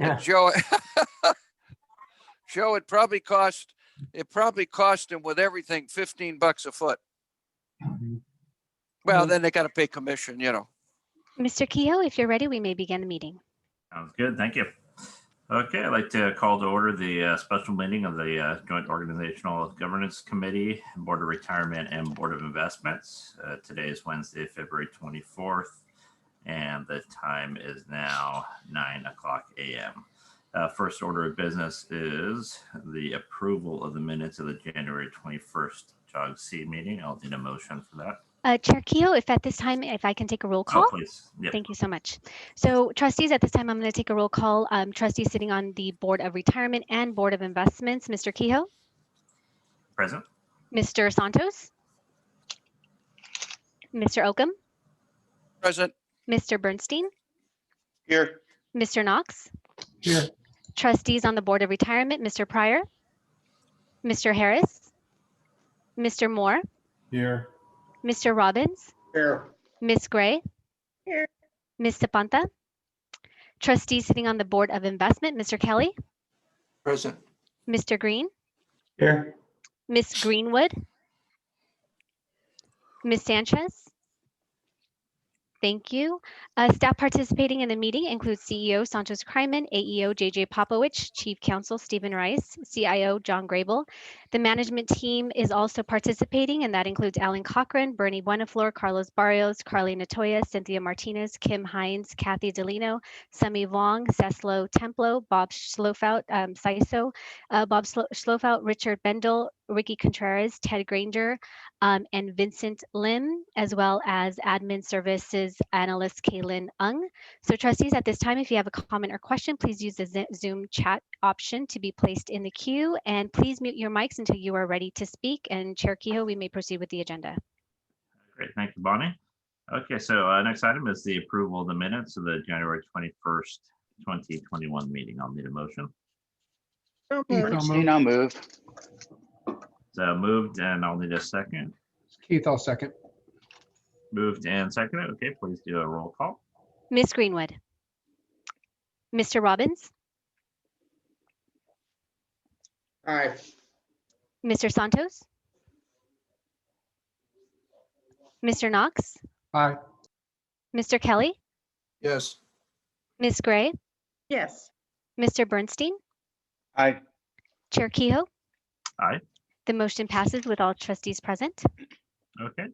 And Joe, Joe, it probably cost him with everything $15 a foot. Well, then they got to pay commission, you know. Mr. Kehoe, if you're ready, we may begin the meeting. Sounds good. Thank you. Okay, I'd like to call to order the special meeting of the Joint Organizational Governance Committee, Board of Retirement, and Board of Investments. Today is Wednesday, February 24th, and the time is now 9:00 a.m. First order of business is the approval of the minutes of the January 21st JOG-C meeting. I'll need a motion for that. Chair Kehoe, if at this time, if I can take a roll call. Oh, please. Yep. Thank you so much. So trustees, at this time, I'm going to take a roll call. Trustees sitting on the Board of Retirement and Board of Investments, Mr. Kehoe, Present. Mr. Santos, Mr. Oakham, Present. Mr. Bernstein, Here. Mr. Knox, Here. trustees on the Board of Retirement, Mr. Pryor, Mr. Harris, Mr. Moore, Here. Mr. Robbins, Here. Ms. Gray, Here. Ms. Sapanta, trustees sitting on the Board of Investment, Mr. Kelly, Present. Mr. Green, Here. Ms. Greenwood, Ms. Sanchez. Thank you. Staff participating in the meeting includes CEO Santos Kryman, AEO JJ Popowich, Chief Counsel Stephen Rice, CIO John Grable. The management team is also participating, and that includes Alan Cochran, Bernie Buenaflor, Carlos Barrios, Carly Natoya, Cynthia Martinez, Kim Hines, Kathy Delino, Semi Vong, Ceslo Templo, Bob Schlofout, Bob Schlofout, Richard Bendel, Ricky Contreras, Ted Granger, and Vincent Lim, as well as Admin Services Analyst Kaylin Ung. So trustees, at this time, if you have a comment or question, please use the Zoom chat option to be placed in the queue, and please mute your mics until you are ready to speak. And Chair Kehoe, we may proceed with the agenda. Great. Thank you, Bonnie. Okay, so next item is the approval of the minutes of the January 21st, 2021 meeting. I'll need a motion. Bernstein, I'll move. So moved, and I'll need a second. Keith, I'll second. Moved and seconded. Okay, please do a roll call. Ms. Greenwood, Mr. Robbins, Aye. Mr. Santos, Mr. Knox, Aye. Mr. Kelly, Yes. Ms. Gray, Yes. Mr. Bernstein, Aye. Chair Kehoe. Aye. The motion passes with all trustees present. Okay.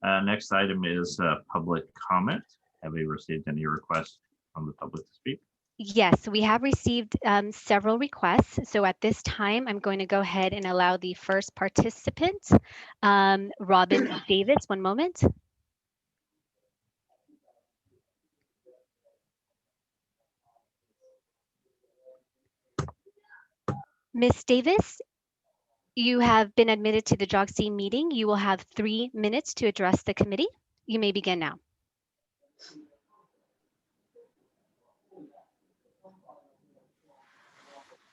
Next item is public comment. Have we received any requests from the public to speak? Yes, we have received several requests. So at this time, I'm going to go ahead and allow the first participant, Robin Davis. One moment. Ms. Davis, you have been admitted to the JOG-C meeting. You will have 3 minutes to address the committee. You may begin now.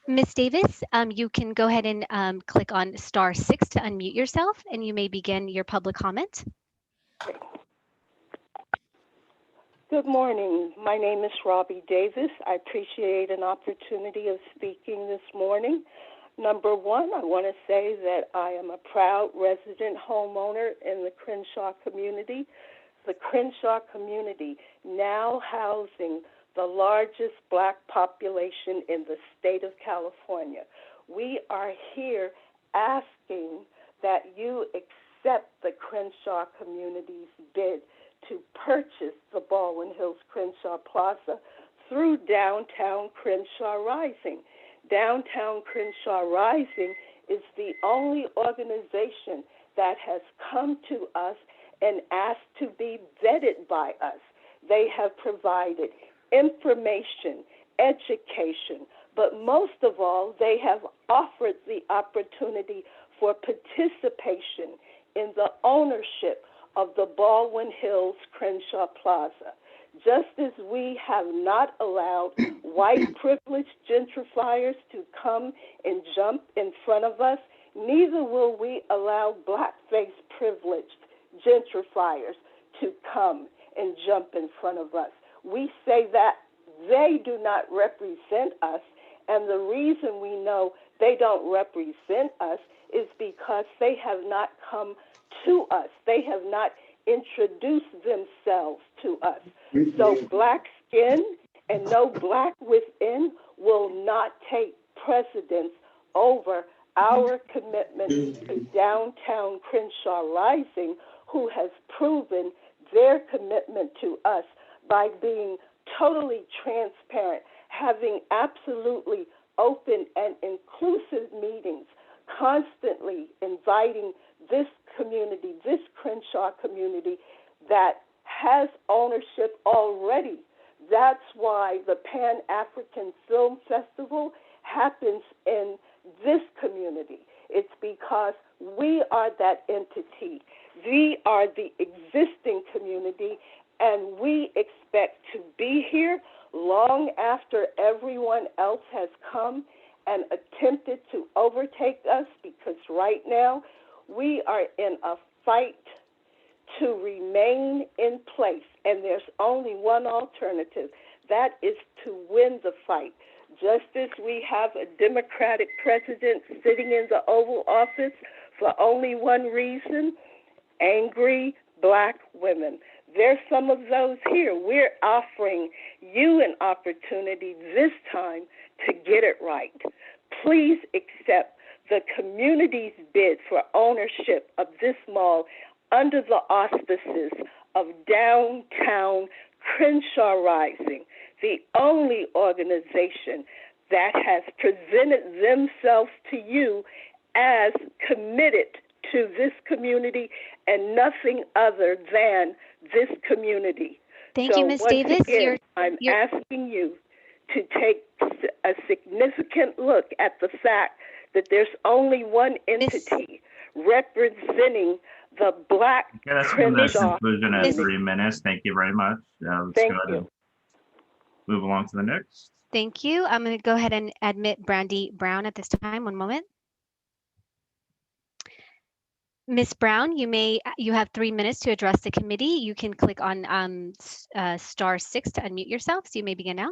Ms. Davis, you can go ahead and click on *6 to unmute yourself, and you may begin your public comment. Good morning. My name is Robbie Davis. I appreciate an opportunity of speaking this morning. Number one, I want to say that I am a proud resident homeowner in the Crenshaw community. The Crenshaw community now housing the largest Black population in the state of California. We are here asking that you accept the Crenshaw community's bid to purchase the Baldwin Hills Crenshaw Plaza through Downtown Crenshaw Rising. Downtown Crenshaw Rising is the only organization that has come to us and asked to be vetted by us. They have provided information, education, but most of all, they have offered the opportunity for participation in the ownership of the Baldwin Hills Crenshaw Plaza. Just as we have not allowed white privileged gentrifiers to come and jump in front of us, neither will we allow blackface privileged gentrifiers to come and jump in front of us. We say that They do not represent us. And the reason we know they don't represent us is because they have not come to us. They have not introduced themselves to us. So black skin and no black within will not take precedence over our commitment to Downtown Crenshaw Rising, who has proven their commitment to us by being totally transparent, having absolutely open and inclusive meetings, constantly inviting this community, this Crenshaw community that has ownership already. That's why the Pan-African Film Festival happens in this community. It's because we are that entity. We are the existing community, and we expect to be here long after everyone else has come and attempted to overtake us, because right now we are in a fight to remain in place, and there's only one alternative. That is to win the fight. Just as we have a Democratic president sitting in the Oval Office for only one reason, angry black women. There's some of those here. We're offering you an opportunity this time to get it right. Please accept the community's bid for ownership of this mall under the auspices of Downtown Crenshaw Rising, the only organization that has presented themselves to you as committed to this community and nothing other than this community. Thank you, Ms. Davis. Again, I'm asking you to take a significant look at the fact that there's only one entity representing the black Okay, that's the Crenshaw. conclusion at 3 minutes. Thank you very much. Let's Thank go ahead you. and move along to the next. Thank you. I'm going to go ahead and admit Brandy Brown at this time. One moment. Ms. Brown, you have 3 minutes to address the committee. You can click on *6 to unmute yourself. So you may begin now.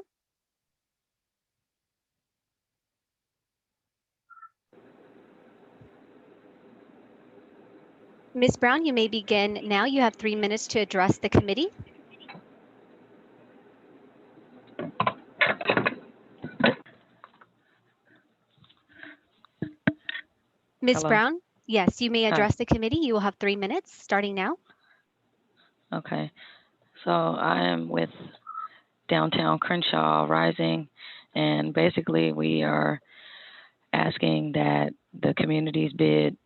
Ms. Brown, you may begin now. You have 3 minutes to address the committee. Ms. Hello? Brown, yes, you may address the committee. You will have 3 minutes starting now. Okay. So I am with Downtown Crenshaw Rising, and basically we are asking that the community's bid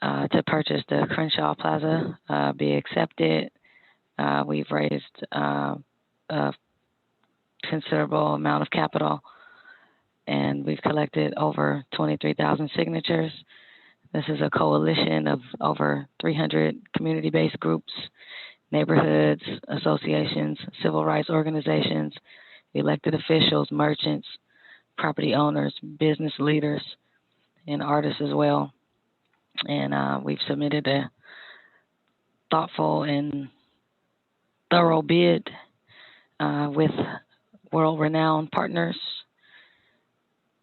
to purchase the Crenshaw Plaza be accepted. We've raised a considerable amount of capital, and we've collected over 23,000 signatures. This is a coalition of over 300 community-based groups, neighborhoods, associations, civil rights organizations, elected officials, merchants, property owners, business leaders, and artists as well. And we've submitted a thoughtful and thorough bid with world-renowned partners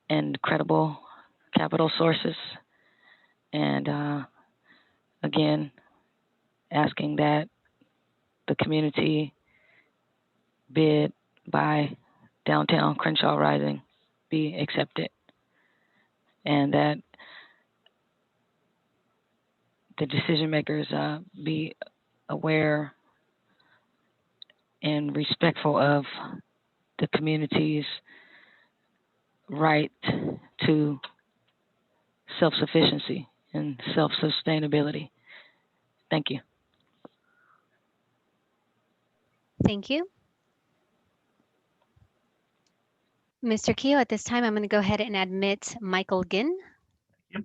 and credible capital sources. And again, asking that the community bid by Downtown Crenshaw Rising be accepted, and that the decision makers be aware and respectful of the community's right to self-sufficiency and self-sustainability. Thank you. Thank you. Mr. Keogh, at this time, I'm going to go ahead and admit Michael Ginn. Yep.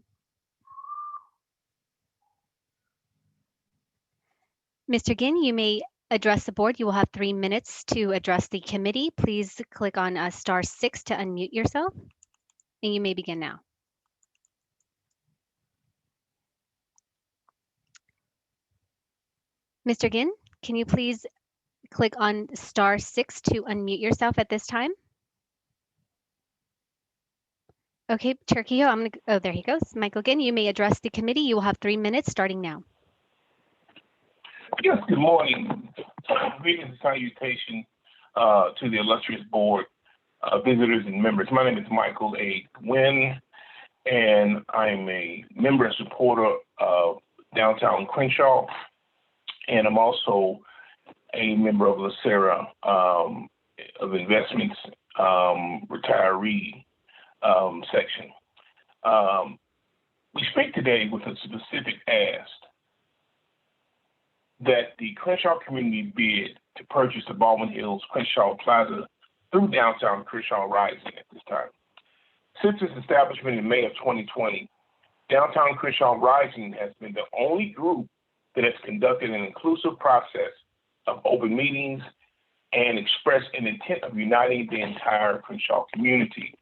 Mr. Ginn, you may address the board. You will have 3 minutes to address the committee. Please click on *6 to unmute yourself, and you may begin now. Mr. Ginn, can you please click on *6 to unmute yourself at this time. Okay, Chair Kehoe, oh, there he goes. Michael Ginn, you may address the committee. You will have 3 minutes starting now. Yes, good morning. Greetings and salutations to the illustrious board, visitors and members. My name is Michael A. Gwynn, and I'm a member and supporter of Downtown Crenshaw, and I'm also a member of LACERA of Investments Retiree section. We speak today with a specific ask that the Crenshaw community bid to purchase the Baldwin Hills Crenshaw Plaza through Downtown Crenshaw Rising at this time. Since its establishment in May of 2020, Downtown Crenshaw Rising has been the only group that has conducted an inclusive process of open meetings and expressed an intent of uniting the entire Crenshaw community.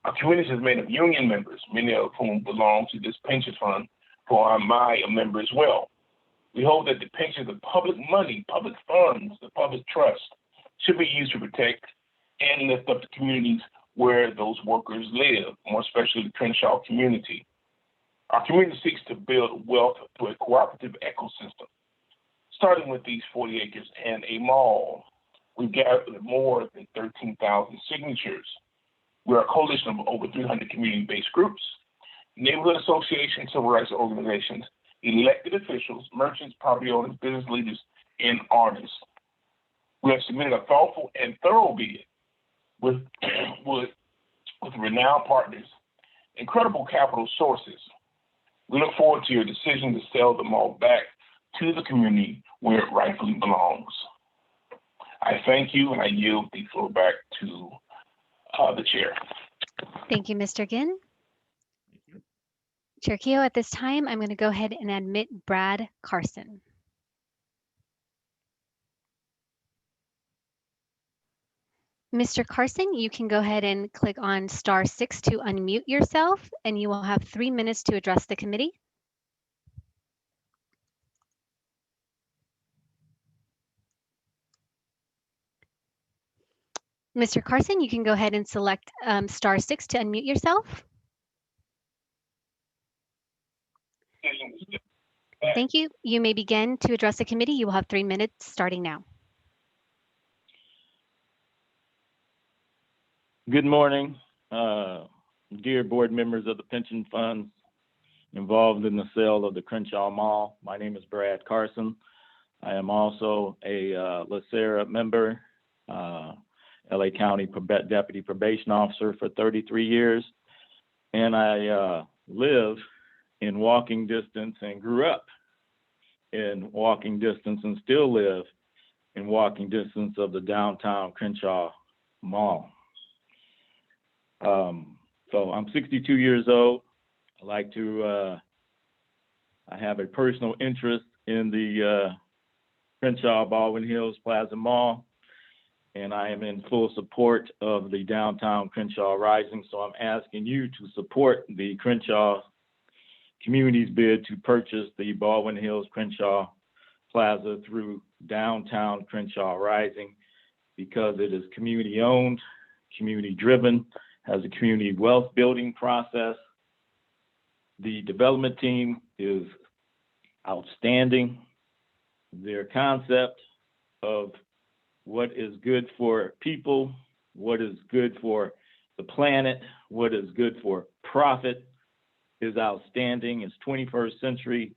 Our community is made of union members, many of whom belong to this pension fund, for I'm a member as well. We hold that the pensions of public money, public funds, the public trust should be used to protect and lift up the communities where those workers live, more especially the Crenshaw community. Our community seeks to build wealth through a cooperative ecosystem, starting with these 40 acres and a mall. We've gathered more than 13,000 signatures. We're a coalition of over 300 community-based groups, neighborhood associations, civil rights organizations, elected officials, merchants, property owners, business leaders, and artists. We have submitted a thoughtful and thorough bid with renowned partners, incredible capital sources. We look forward to your decision to sell the mall back to the community where it rightfully belongs. I thank you, and I yield the floor back to the chair. Thank you, Mr. Ginn. Chair Kehoe, at this time, I'm going to go ahead and admit Brad Carson. Mr. Carson, you can go ahead and click on *6 to unmute yourself, and you will have 3 minutes to address the committee. Mr. Carson, you can go ahead and select *6 to unmute yourself. Thank you. You may begin to address the committee. You will have 3 minutes starting now. Good morning, dear board members of the pension funds involved in the sale of the Crenshaw Mall. My name is Brad Carson. I am also a LACERA member, LA County Deputy Probation Officer for 33 years. And I live in walking distance and grew up in walking distance and still live in walking distance of the downtown Crenshaw Mall. So I'm 62 years old. I have a personal interest in the Crenshaw Baldwin Hills Plaza Mall, and I am in full support of the downtown Crenshaw Rising. So I'm asking you to support the Crenshaw community's bid to purchase the Baldwin Hills Crenshaw Plaza through downtown Crenshaw Rising, because it is community owned, community driven, has a community wealth building process. The development team is outstanding. Their concept of what is good for people, what is good for the planet, what is good for profit is outstanding. It's 21st century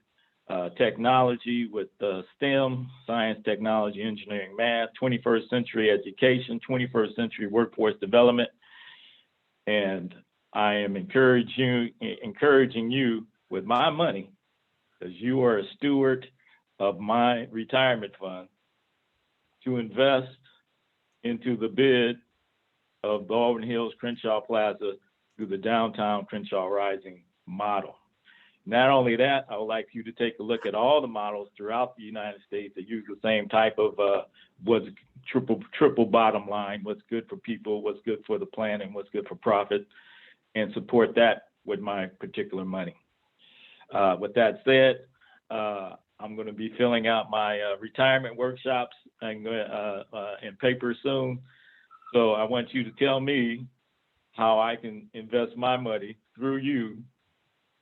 technology with STEM, science, technology, engineering, math, 21st century education, 21st century workforce development. And I am encouraging you with my money, because you are a steward of my retirement fund, to invest into the bid of Baldwin Hills Crenshaw Plaza through the downtown Crenshaw Rising model. Not only that, I would like you to take a look at all the models throughout the United States that use the same type of what's triple bottom line, what's good for people, what's good for the planet, and what's good for profit, and support that with my particular money. With that said, I'm going to be filling out my retirement workshops and papers soon. So I want you to tell me how I can invest my money through you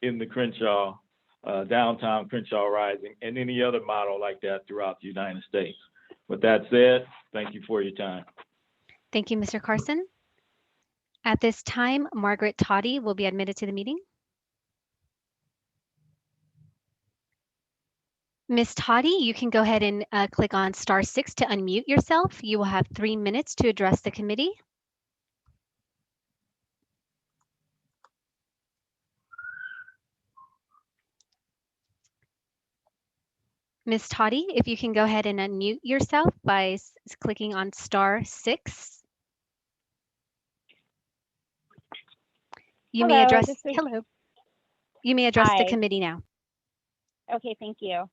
in the Crenshaw, downtown Crenshaw Rising, and any other model like that throughout the United States. With that said, thank you for your time. Thank you, Mr. Carson. At this time, Margaret Toddy will be admitted to the meeting. Ms. Toddy, you can go ahead and click on *6 to unmute yourself. You will have 3 minutes to address the committee. Ms. Toddy, if you can go ahead and unmute yourself by clicking on *6. You may Hello, address, this is- hello. You may address the Hi. committee now. Okay, thank you.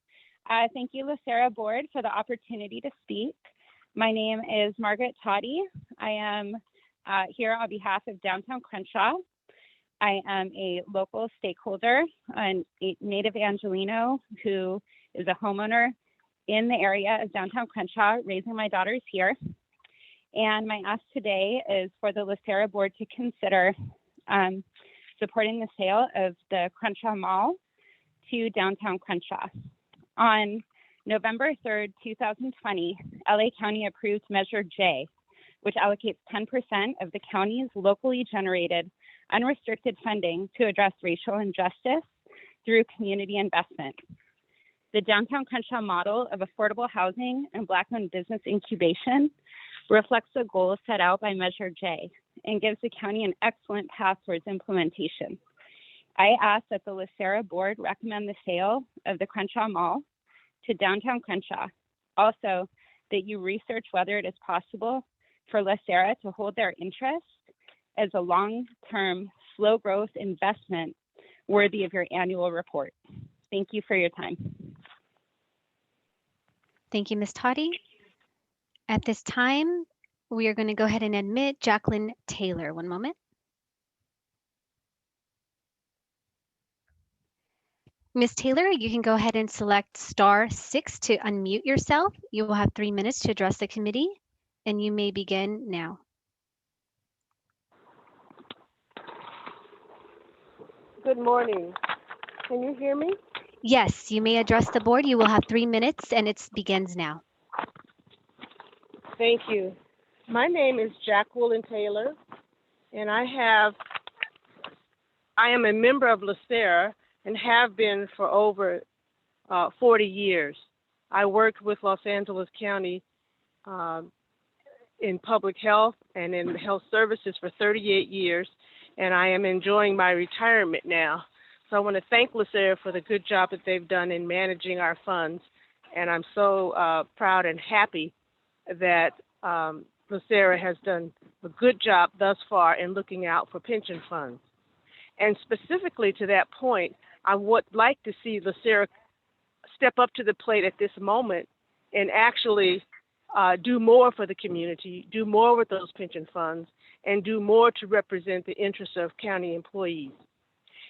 Thank you, LACERA Board, for the opportunity to speak. My name is Margaret Toddy. I am here on behalf of Downtown Crenshaw. I am a local stakeholder, a native Angelino who is a homeowner in the area of Downtown Crenshaw, raising my daughters here. And my ask today is for the LACERA Board to consider supporting the sale of the Crenshaw Mall to Downtown Crenshaw. On November 3rd, 2020, LA County approved Measure J, which allocates 10% of the county's locally generated unrestricted funding to address racial injustice through community investment. The Downtown Crenshaw model of affordable housing and Black-owned business incubation reflects the goals set out by Measure J and gives the county an excellent path towards implementation. I ask that the LACERA Board recommend the sale of the Crenshaw Mall to Downtown Crenshaw. Also, that you research whether it is possible for LACERA to hold their interest as a long-term, slow-growth investment worthy of your annual report. Thank you for your time. Thank you, Ms. Toddy. At this time, we are going to go ahead and admit Jacqueline Taylor. One moment. Ms. Taylor, you can go ahead and select *6 to unmute yourself. You will have 3 minutes to address the committee, and you may begin now. Good morning. Can you hear me? Yes, you may address the board. You will have 3 minutes, and it begins now. Thank you. My name is Jacqueline Taylor, and I am a member of LACERA and have been for over 40 years. I worked with Los Angeles County in public health and in health services for 38 years, and I am enjoying my retirement now. So I want to thank LACERA for the good job that they've done in managing our funds, and I'm so proud and happy that LACERA has done a good job thus far in looking out for pension funds. And specifically to that point, I would like to see LACERA step up to the plate at this moment and actually do more for the community, do more with those pension funds, and do more to represent the interests of county employees.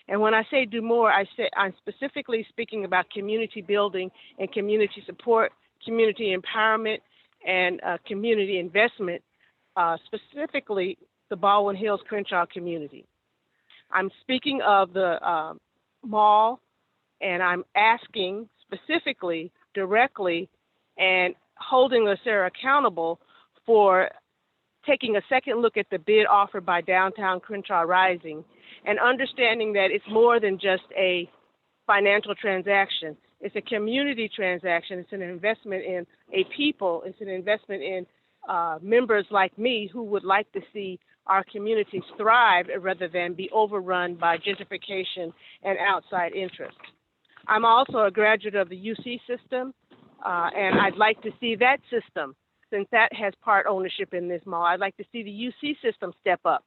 And when I say do more, I'm specifically speaking about community building and community support, community empowerment, and community investment, specifically the Baldwin Hills Crenshaw community. I'm speaking of the mall, and I'm asking specifically, directly, and holding LACERA accountable for taking a second look at the bid offered by Downtown Crenshaw Rising and understanding that it's more than just a financial transaction. It's a community transaction. It's an investment in a people. It's an investment in members like me who would like to see our communities thrive rather than be overrun by gentrification and outside interests. I'm also a graduate of the UC system, and I'd like to see that system, since that has part ownership in this mall, I'd like to see the UC system step up.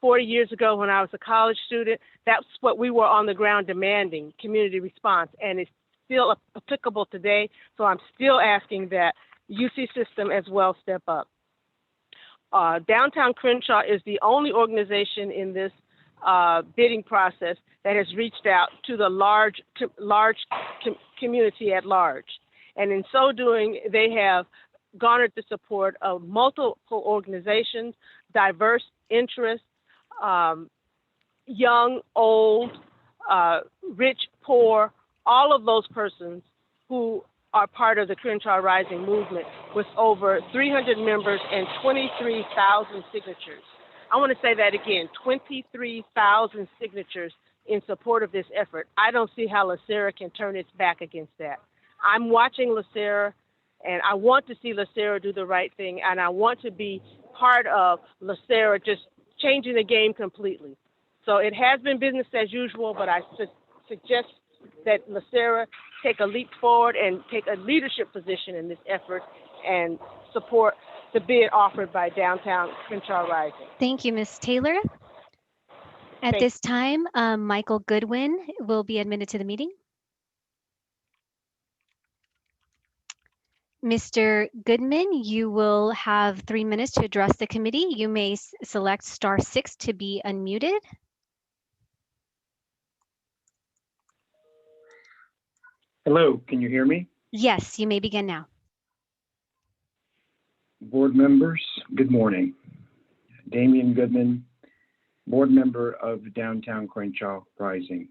40 years ago when I was a college student, that's what we were on the ground demanding, community response, and it's still applicable today, so I'm still asking that UC system as well step up. Downtown Crenshaw is the only organization in this bidding process that has reached out to the large community at large. And in so doing, they have garnered the support of multiple organizations, diverse interests, young, old, rich, poor, all of those persons who are part of the Crenshaw Rising movement, with over 300 members and 23,000 signatures. I want to say that again, 23,000 signatures in support of this effort. I don't see how LACERA can turn its back against that. I'm watching LACERA, and I want to see LACERA do the right thing, and I want to be part of LACERA just changing the game completely. So it has been business as usual, but I suggest that LACERA take a leap forward and take a leadership position in this effort and support the bid offered by Downtown Crenshaw Rising. Thank you, Ms. Taylor. At Thank this time, Michael Goodwin will be admitted to the meeting. Mr. Goodman, you will have 3 minutes to address the committee. You may select *6 to be unmuted. Hello, can you hear me? Yes, you may begin now. Board members, good morning. Damian Goodman, board member of Downtown Crenshaw Rising.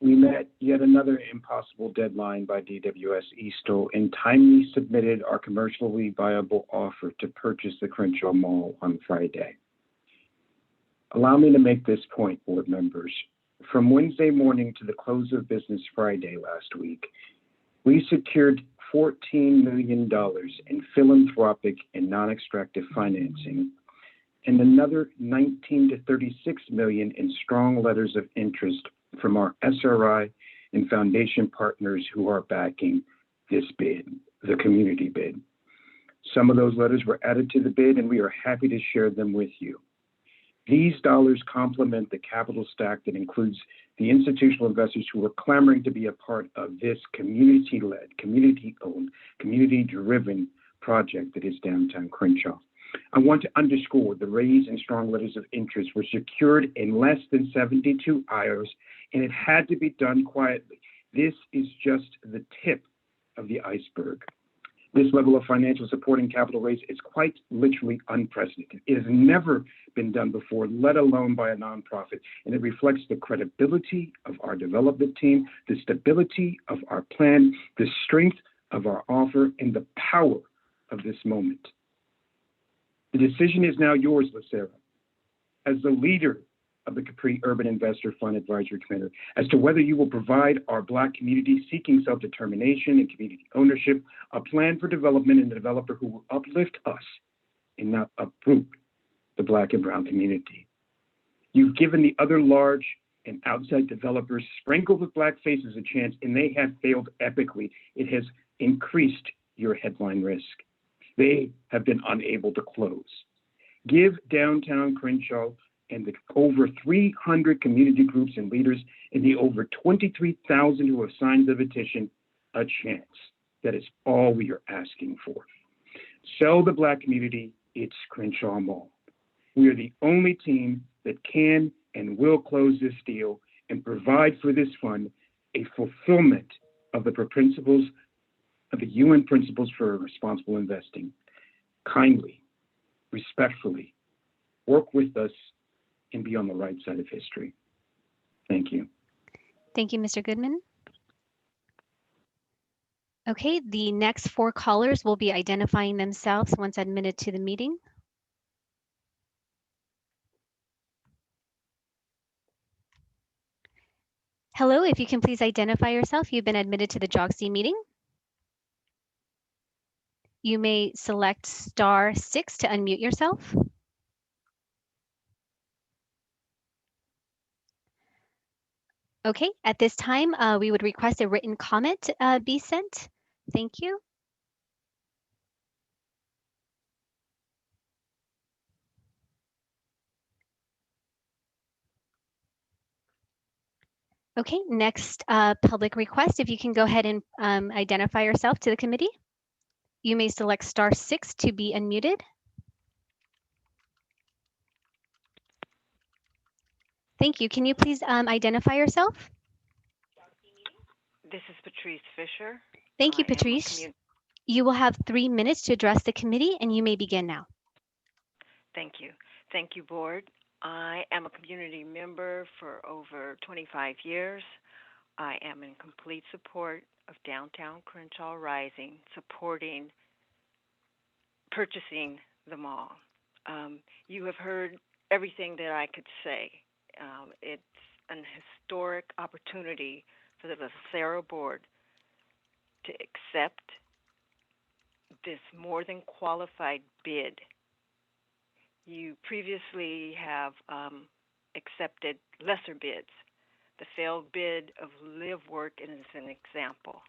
We met yet another impossible deadline by DWS Eastal and timely submitted our commercially viable offer to purchase the Crenshaw Mall on Friday. Allow me to make this point, board members. From Wednesday morning to the close of business Friday last week, we secured $14 million in philanthropic and non-extractive financing and another $19 to $36 million in strong letters of interest from our SRI and foundation partners who are backing this bid, the community bid. Some of those letters were added to the bid, and we are happy to share them with you. These dollars complement the capital stack that includes the institutional investors who are clamoring to be a part of this community-led, community-owned, community-driven project that is Downtown Crenshaw. I want to underscore the raise and strong letters of interest were secured in less than 72 hours, and it had to be done quietly. This is just the tip of the iceberg. This level of financial support and capital raise is quite literally unprecedented. It has never been done before, let alone by a nonprofit, and it reflects the credibility of our development team, the stability of our plan, the strength of our offer, and the power of this moment. The decision is now yours, LACERA, as the leader of the Capri Urban Investor Fund Advisory Committee, as to whether you will provide our Black community seeking self-determination and community ownership a plan for development and a developer who will uplift us and not uproot the Black and Brown community. You've given the other large and outside developers sprinkled with Black faces a chance, and they have failed epically. It has increased your headline risk. They have been unable to close. Give Downtown Crenshaw and the over 300 community groups and leaders and the over 23,000 who have signed the petition a chance. That is all we are asking for. Sell the Black community its Crenshaw Mall. We are the only team that can and will close this deal and provide for this fund a fulfillment of the principles of the UN principles for responsible investing. Kindly, respectfully, work with us and be on the right side of history. Thank you. Thank you, Mr. Goodman. Okay, the next 4 callers will be identifying themselves once admitted to the meeting. Hello, if you can please identify yourself. You've been admitted to the JOGC meeting. You may select *6 to unmute yourself. Okay, at this time, we would request a written comment be sent. Thank you. Okay, next public request. If you can go ahead and identify yourself to the committee. You may select *6 to be unmuted. Thank you. Can you please identify yourself? This is Patrice Fisher. Thank you, I am a Patrice. You will have 3 minutes to address the committee, and you may begin now. Thank you. Thank you, Board. I am a community member for over 25 years. I am in complete support of Downtown Crenshaw Rising, supporting purchasing the mall. You have heard everything that I could say. It's an historic opportunity for the LACERA Board to accept this more than qualified bid. You previously have accepted lesser bids. The failed bid of Live Work is an example.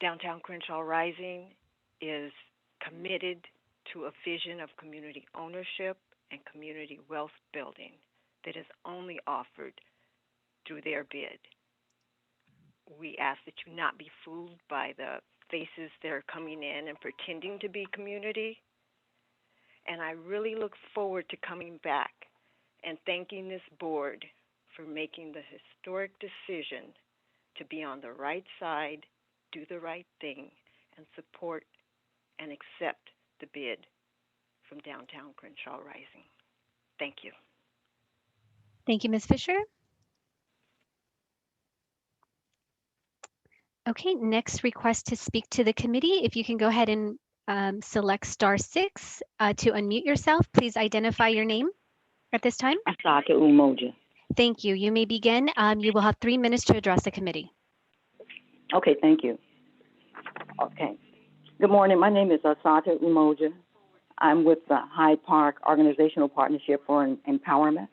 Downtown Crenshaw Rising is committed to a vision of community ownership and community wealth building that is only offered through their bid. We ask that you not be fooled by the faces that are coming in and pretending to be community. And I really look forward to coming back and thanking this board for making the historic decision to be on the right side, do the right thing, and support and accept the bid from Downtown Crenshaw Rising. Thank you. Thank you, Ms. Fisher. Okay, next request to speak to the committee. If you can go ahead and select *6 to unmute yourself. Please identify your name at this time. Asaka Umoja. Thank you. You may begin. You will have 3 minutes to address the committee. Okay, thank you. Okay. Good morning. My name is Asaka Umoja. I'm with the Hyde Park Organizational Partnership for Empowerment,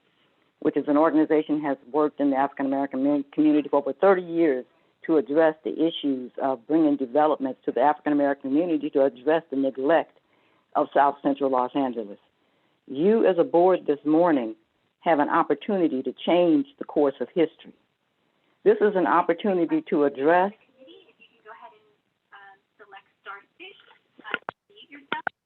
which is an organization that has worked in the African American community for over 30 years to address the issues of bringing developments to the African American community to address the neglect of South Central Los Angeles. You as a board this morning have an opportunity to change the course of history. This is an opportunity to address.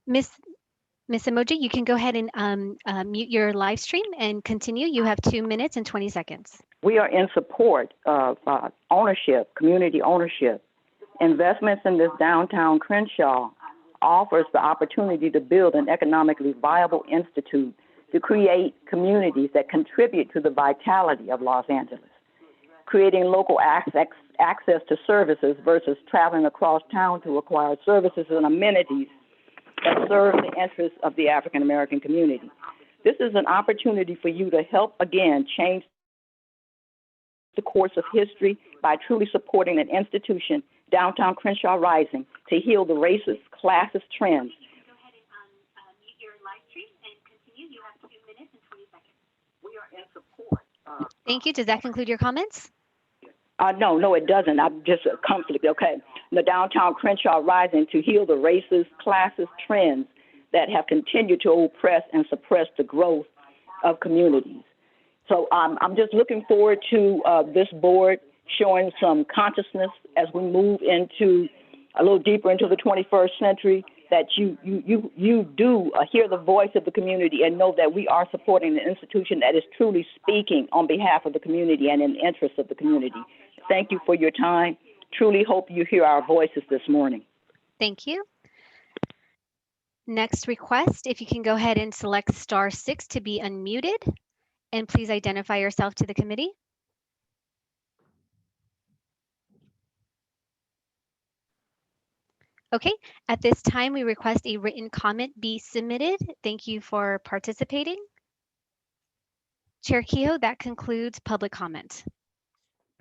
Ms. Emoji, you can go ahead and mute your live stream and continue. You have 2 minutes and 20 seconds. We are in support of ownership, community ownership. Investments in this downtown Crenshaw offers the opportunity to build an economically viable institute to create communities that contribute to the vitality of Los Angeles, creating local access to services versus traveling across town to acquire services and amenities that serve the interests of the African American community. This is an opportunity for you to help again change the course of history by truly supporting an institution, Downtown Crenshaw Rising, to heal the racist, classist trends. Go ahead and mute your live stream and continue. You have 2 minutes and 20 seconds. We are in support. Thank you. Does that conclude your comments? No, it doesn't. I'm just a conflict. Okay. The Downtown Crenshaw Rising to heal the racist, classist trends that have continued to oppress and suppress the growth of communities. So I'm just looking forward to this board showing some consciousness as we move into a little deeper into the 21st century, that you do hear the voice of the community and know that we are supporting an institution that is truly speaking on behalf of the community and in the interest of the community. Thank you for your time. Truly hope you hear our voices this morning. Thank you. Next request, if you can go ahead and select *6 to be unmuted, and please identify yourself to the committee. Okay, at this time, we request a written comment be submitted. Thank you for participating. Chair Kehoe, that concludes public comment.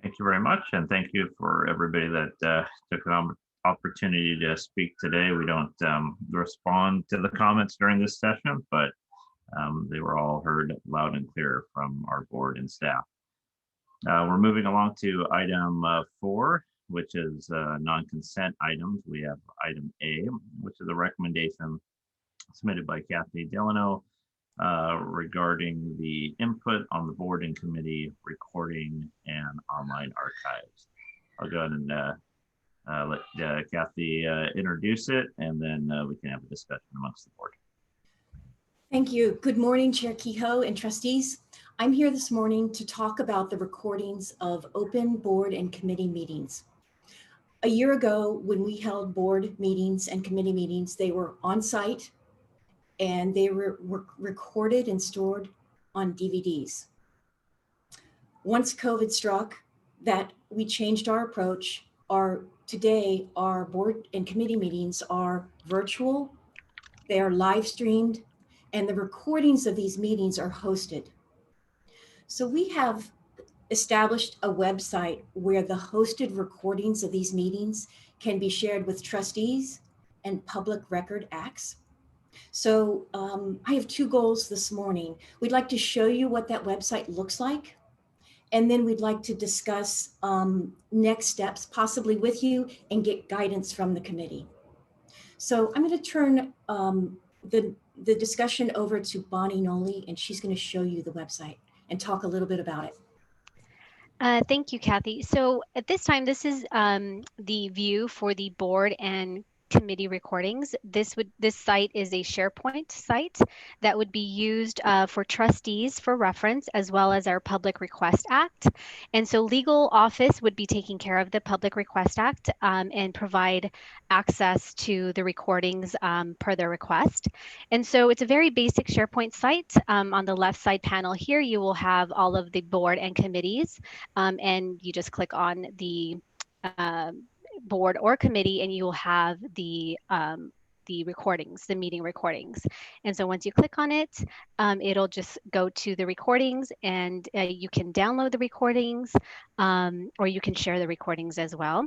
Thank you very much, and thank you for everybody that took an opportunity to speak today. We don't respond to the comments during this session, but they were all heard loud and clear from our board and staff. We're moving along to item 4, which is non-consent items. We have item A, which is a recommendation submitted by Kathy Delano regarding the input on the board and committee recording and online archives. I'll go ahead and let Kathy introduce it, and then we can have a discussion amongst the board. Thank you. Good morning, Chair Kehoe and trustees. I'm here this morning to talk about the recordings of open board and committee meetings. A year ago, when we held board meetings and committee meetings, they were on site and they were recorded and stored on DVDs. Once COVID struck, that we changed our approach. Today, our board and committee meetings are virtual, they are live streamed, and the recordings of these meetings are hosted. So we have established a website where the hosted recordings of these meetings can be shared with trustees and public record acts. So I have two goals this morning. We'd like to show you what that website looks like. And then we'd like to discuss next steps, possibly with you, and get guidance from the committee. So I'm going to turn the discussion over to Bonnie Noli, and she's going to show you the website and talk a little bit about it. Thank you, Kathy. So at this time, this is the view for the board and committee recordings. This site is a SharePoint site that would be used for trustees for reference, as well as our Public Request Act. And so legal office would be taking care of the Public Request Act and provide access to the recordings per their request. And so it's a very basic SharePoint site. On the left side panel here, you will have all of the board and committees. And you just click on the board or committee and you will have the recordings, the meeting recordings. And so once you click on it, it'll just go to the recordings and you can download the recordings or you can share the recordings as well.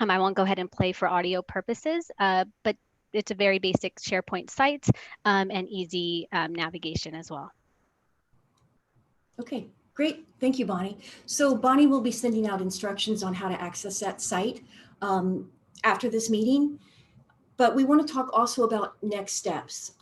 I won't go ahead and play for audio purposes, but it's a very basic SharePoint site and easy navigation as well. Okay. Great, thank you, Bonnie. So Bonnie will be sending out instructions on how to access that site after this meeting, but we want to talk also about next steps.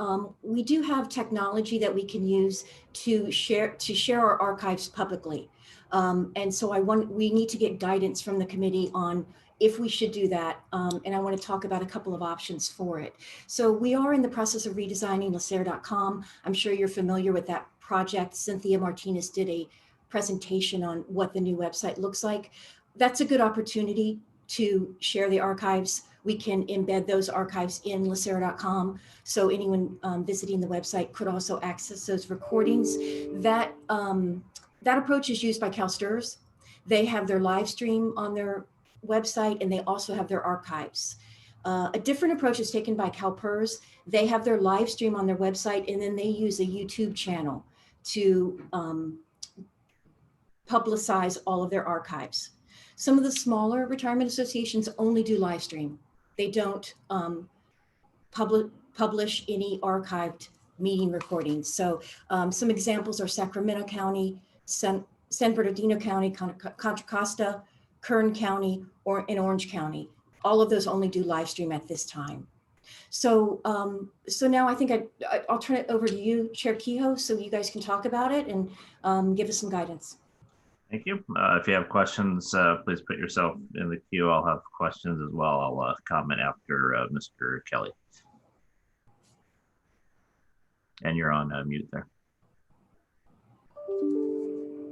We do have technology that we can use to share our archives publicly. And so we need to get guidance from the committee on if we should do that. And I want to talk about a couple of options for it. So we are in the process of redesigning LACERA.com. I'm sure you're familiar with that project. Cynthia Martinez did a presentation on what the new website looks like. That's a good opportunity to share the archives. We can embed those archives in LACERA.com. So anyone visiting the website could also access those recordings. That approach is used by CalSTRS. They have their live stream on their website and they also have their archives. A different approach is taken by CalPERS. They have their live stream on their website and then they use a YouTube channel to publicize all of their archives. Some of the smaller retirement associations only do live stream. They don't publish any archived meeting recordings. So some examples are Sacramento County, San Bernardino County, Contra Costa, Kern County, or in Orange County. All of those only do live stream at this time. So so now I think I'll turn it over to you, Chair Kehoe, so you guys can talk about it and give us some guidance. Thank you. If you have questions, please put yourself in the queue. I'll have questions as well. I'll comment after Mr. Kelly. And you're on mute there.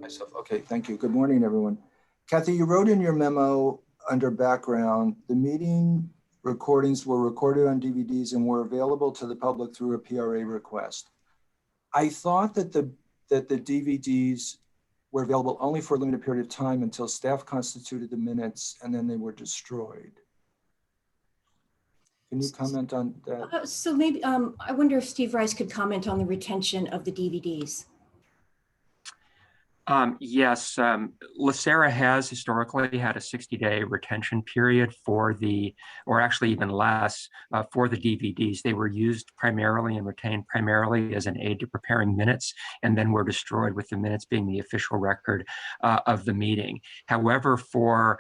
Myself. Okay, thank you. Good morning, everyone. Kathy, you wrote in your memo under background, the meeting recordings were recorded on DVDs and were available to the public through a PRA request. I thought that the DVDs were available only for a limited period of time until staff constituted the minutes and then they were destroyed. Can you comment on that? So maybe, I wonder if Steve Rice could comment on the retention of the DVDs. Yes, LACERA has historically had a 60-day retention period for or actually even less, for the DVDs. They were used primarily and retained primarily as an aid to preparing minutes, and then were destroyed with the minutes being the official record of the meeting. However, for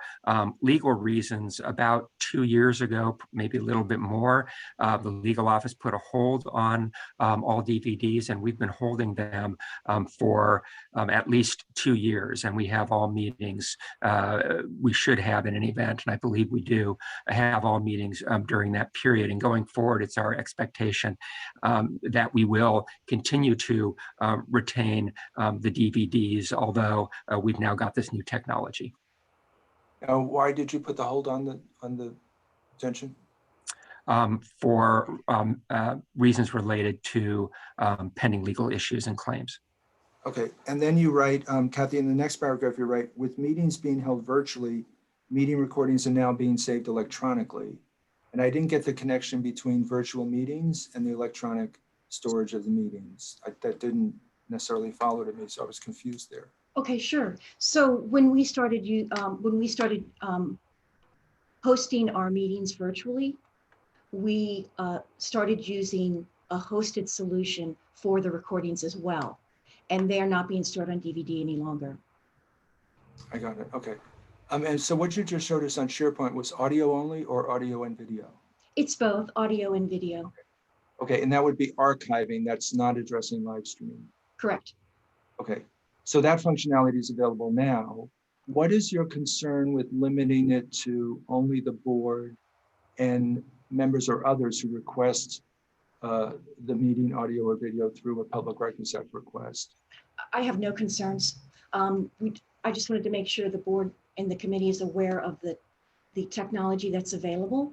legal reasons, about 2 years ago, maybe a little bit more, the legal office put a hold on all DVDs, and we've been holding them for at least least 2 years, and we have all meetings. We should have in an event, and I believe we do have all meetings during that period. And going forward, it's our expectation that we will continue to retain the DVDs, although we've now got this new technology. Why did you put the hold on the retention? For reasons related to pending legal issues and claims. Okay, and then you write, Kathy, in the next paragraph, you write, with meetings being held virtually, meeting recordings are now being saved electronically. And I didn't get the connection between virtual meetings and the electronic storage of the meetings. That didn't necessarily follow to me, so I was confused there. Okay, sure. So when we started hosting our meetings virtually, we started using a hosted solution for the recordings as well. And they're not being stored on DVD any longer. I got it, okay. And so what you just showed us on SharePoint was audio only or audio and video? It's both audio and video. Okay, and that would be archiving, that's not addressing live streaming. Correct. Okay, so that functionality is available now. What is your concern with limiting it to only the board and members or others who request the meeting audio or video through a Public Records Act request? I have no concerns. I just wanted to make sure the board and the committee is aware of the technology that's available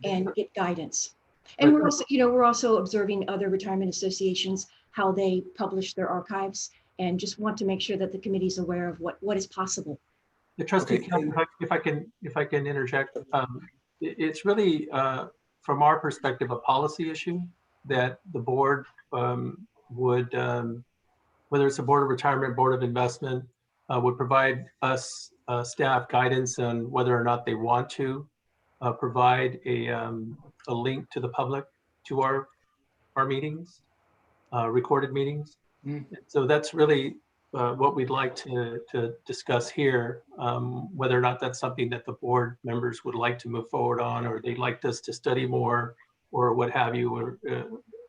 and get guidance. And we're also observing other retirement associations, how they publish their archives, and just want to make sure that the committee is aware of what is possible. The trustee, if I can interject, it's really from our perspective a policy issue that the board would, whether it's a board of retirement, board of investment, would provide us staff guidance on whether or not they want to provide a link to the public to our meetings, recorded meetings. So that's really what we'd like to discuss here, whether or not that's something that the board members would like to move forward on, or they'd like us to study more, or what have you. Or,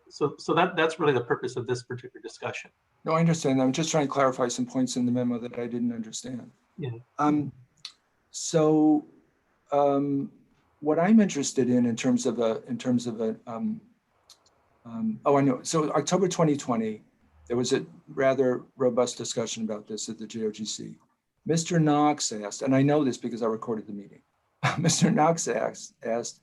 so that's really the purpose of this particular discussion. No, I understand. I'm just trying to clarify some points in the memo that I didn't understand. Yeah. What I'm interested in terms of oh, I know. So October 2020, there was a rather robust discussion about this at the JOGC. Mr. Knox asked, and I know this because I recorded the meeting. Mr. Knox asked,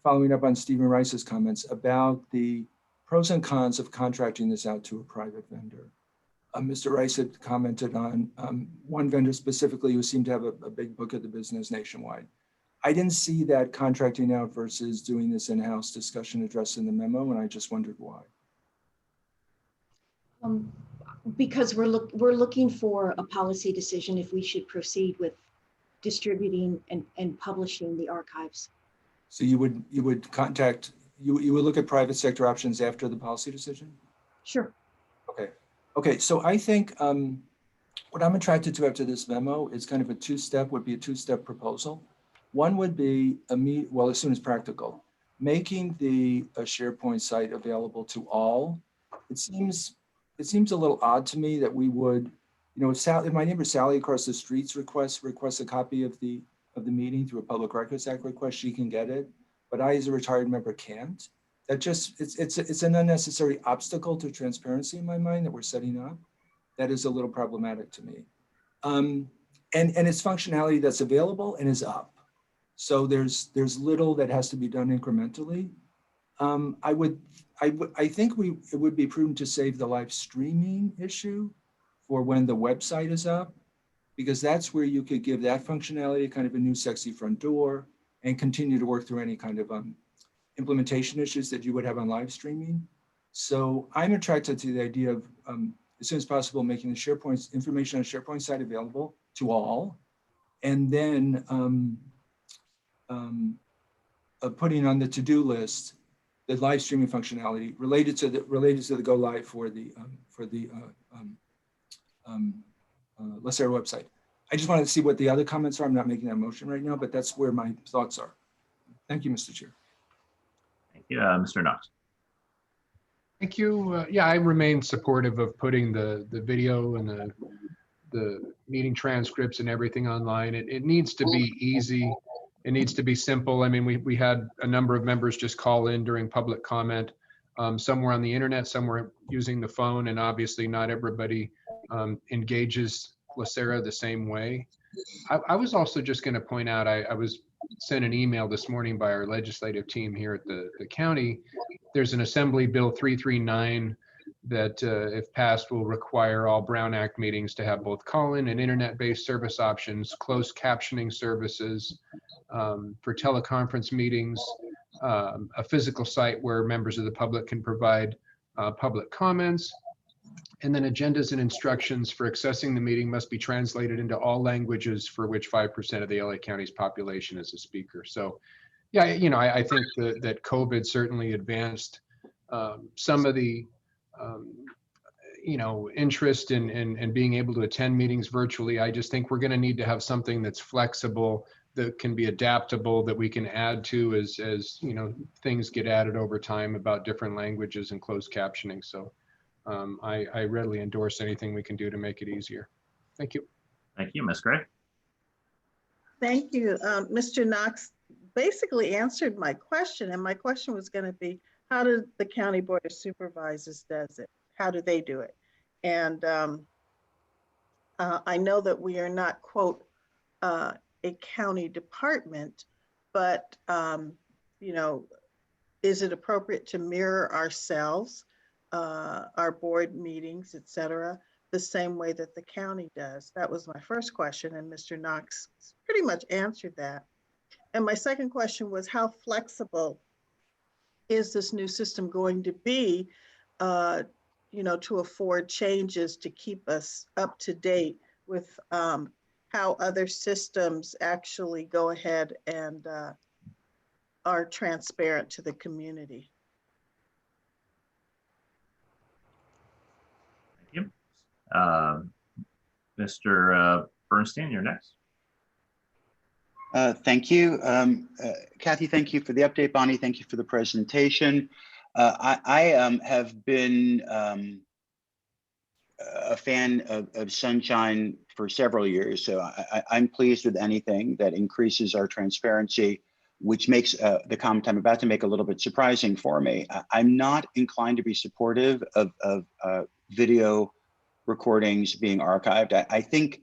following up on Stephen Rice's comments about the pros and cons of contracting this out to a private vendor. Mr. Rice had commented on one vendor specifically who seemed to have a big book of the business nationwide. I didn't see that contracting out versus doing this in-house discussion addressed in the memo, and I just wondered why. Because we're looking for a policy decision if we should proceed with distributing and publishing the archives. So you would look at private sector options after the policy decision? Sure. Okay. So I think what I'm attracted to after this memo is kind of a two-step proposal. One would be as soon as practical, making the SharePoint site available to all. It seems a little odd to me that we would, if my neighbor Sally across the streets requests a copy of the meeting through a Public Records Act request, she can get it, but I as a retired member can't. That just, it's an unnecessary obstacle to transparency in my mind that we're setting up. That is a little problematic to me. And it's functionality that's available and is up. So there's little that has to be done incrementally. I think it would be prudent to save the live streaming issue for when the website is up, because that's where you could give that functionality kind of a new sexy front door and continue to work through any kind of implementation issues that you would have on live streaming. So I'm attracted to the idea of as soon as possible making the SharePoint information on SharePoint site available to all, and then putting on the to-do list the live streaming functionality related to the go live for the LACERA website. I just wanted to see what the other comments are. I'm not making that motion right now, but that's where my thoughts are. Thank you, Mr. Chair. Thank you, Mr. Knox. Thank you. Yeah, I remain supportive of putting the video and the meeting transcripts and everything online. It needs to be easy. It needs to be simple. I mean, we had a number of members just call in during public comment. Some were on the internet, some were using the phone, and obviously not everybody engages LACERA the same way. I was also just going to point out, I was sent an email this morning by our legislative team here at the county. There's an Assembly Bill 339 that, if passed, will require all Brown Act meetings to have both call-in and internet-based service options, closed captioning services for teleconference meetings, a physical site where members of the public can provide public comments, and then agendas and instructions for accessing the meeting must be translated into all languages for which 5% of the LA County's population is a speaker. So yeah, I think that COVID certainly advanced some of the interest in being able to attend meetings virtually. I just think we're going to need to have something that's flexible, that can be adaptable, that we can add to as things get added over time about different languages and closed captioning. So I readily endorse anything we can do to make it easier. Thank you. Thank you, Ms. Gray. Thank you. Mr. Knox basically answered my question, and my question was going to be, how did the County Board of Supervisors does it? How do they do it? And I know that we are not, quote, a county department, but, is it appropriate to mirror ourselves, our board meetings, et cetera, the same way that the county does? That was my first question, and Mr. Knox pretty much answered that. And my second question was, how flexible is this new system going to be, to afford changes to keep us up to date with how other systems actually go ahead and are transparent to the community? Thank you. Mr. Bernstein, you're next. Thank you. Kathy, thank you for the update. Bonnie, thank you for the presentation. I have been a fan of Sunshine for several years, so I'm pleased with anything that increases our transparency, which makes the comment I'm about to make a little bit surprising for me. I'm not inclined to be supportive of video recordings being archived. I think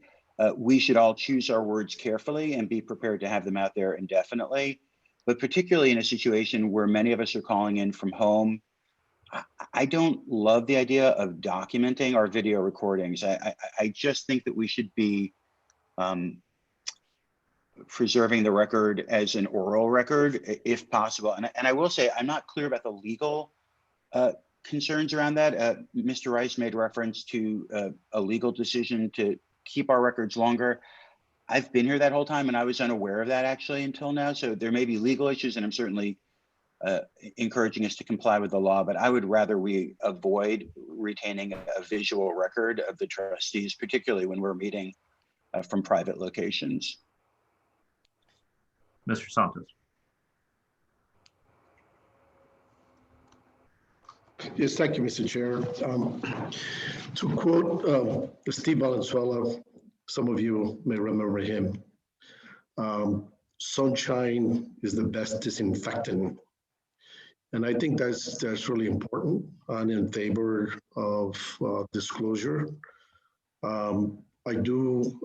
we should all choose our words carefully and be prepared to have them out there indefinitely, but particularly in a situation where many of us are calling in from home. I don't love the idea of documenting our video recordings. I just think that we should be preserving the record as an oral record, if possible. And I will say, I'm not clear about the legal concerns around that. Mr. Rice made reference to a legal decision to keep our records longer. I've been here that whole time and I was unaware of that actually until now. So there may be legal issues, and I'm certainly encouraging us to comply with the law, but I would rather we avoid retaining a visual record of the trustees, particularly when we're meeting from private locations. Mr. Santos. Yes, thank you, Mr. Chair. To quote Steve Valenzuela, some of you may remember him, sunshine is the best disinfectant. And I think that's really important. I'm in favor of disclosure. I do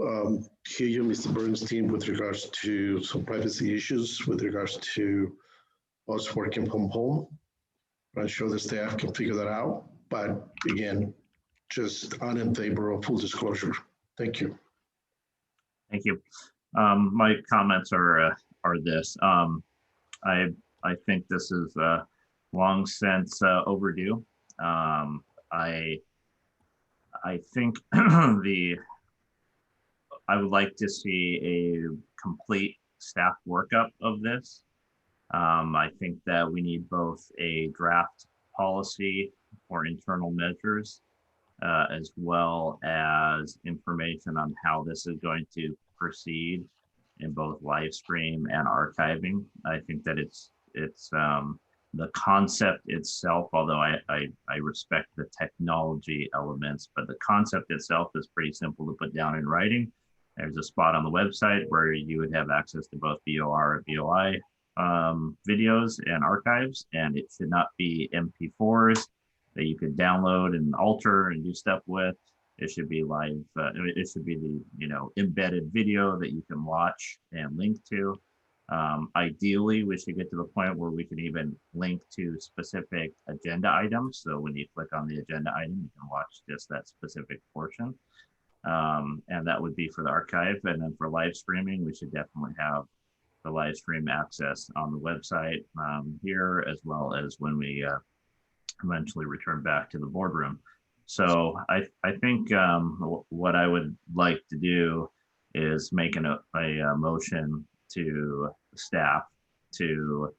hear you, Mr. Bernstein, with regards to some privacy issues, with regards to us working from home. I'm sure the staff can figure that out. But again, I'm in favor of full disclosure. Thank you. Thank you. My comments are this. I think this is long since overdue. I think I would like to see a complete staff workup of this. I think that we need both a draft policy for internal measures, as well as information on how this is going to proceed in both live stream and archiving. I think that it's the concept itself, although I respect the technology elements, but the concept itself is pretty simple to put down in writing. There's a spot on the website where you would have access to both BOR and BOI videos and archives, and it should not be MP4s that you could download and alter and do stuff with. It should be live. It should be the embedded video that you can watch and link to. Ideally, we should get to the point where we can even link to specific agenda items. So when you click on the agenda item, you can watch just that specific portion. And that would be for the archive. And then for live streaming, we should definitely have the live stream access on the website here, as well as when we eventually return back to the boardroom. So I think what I would like to do is make a motion to staff to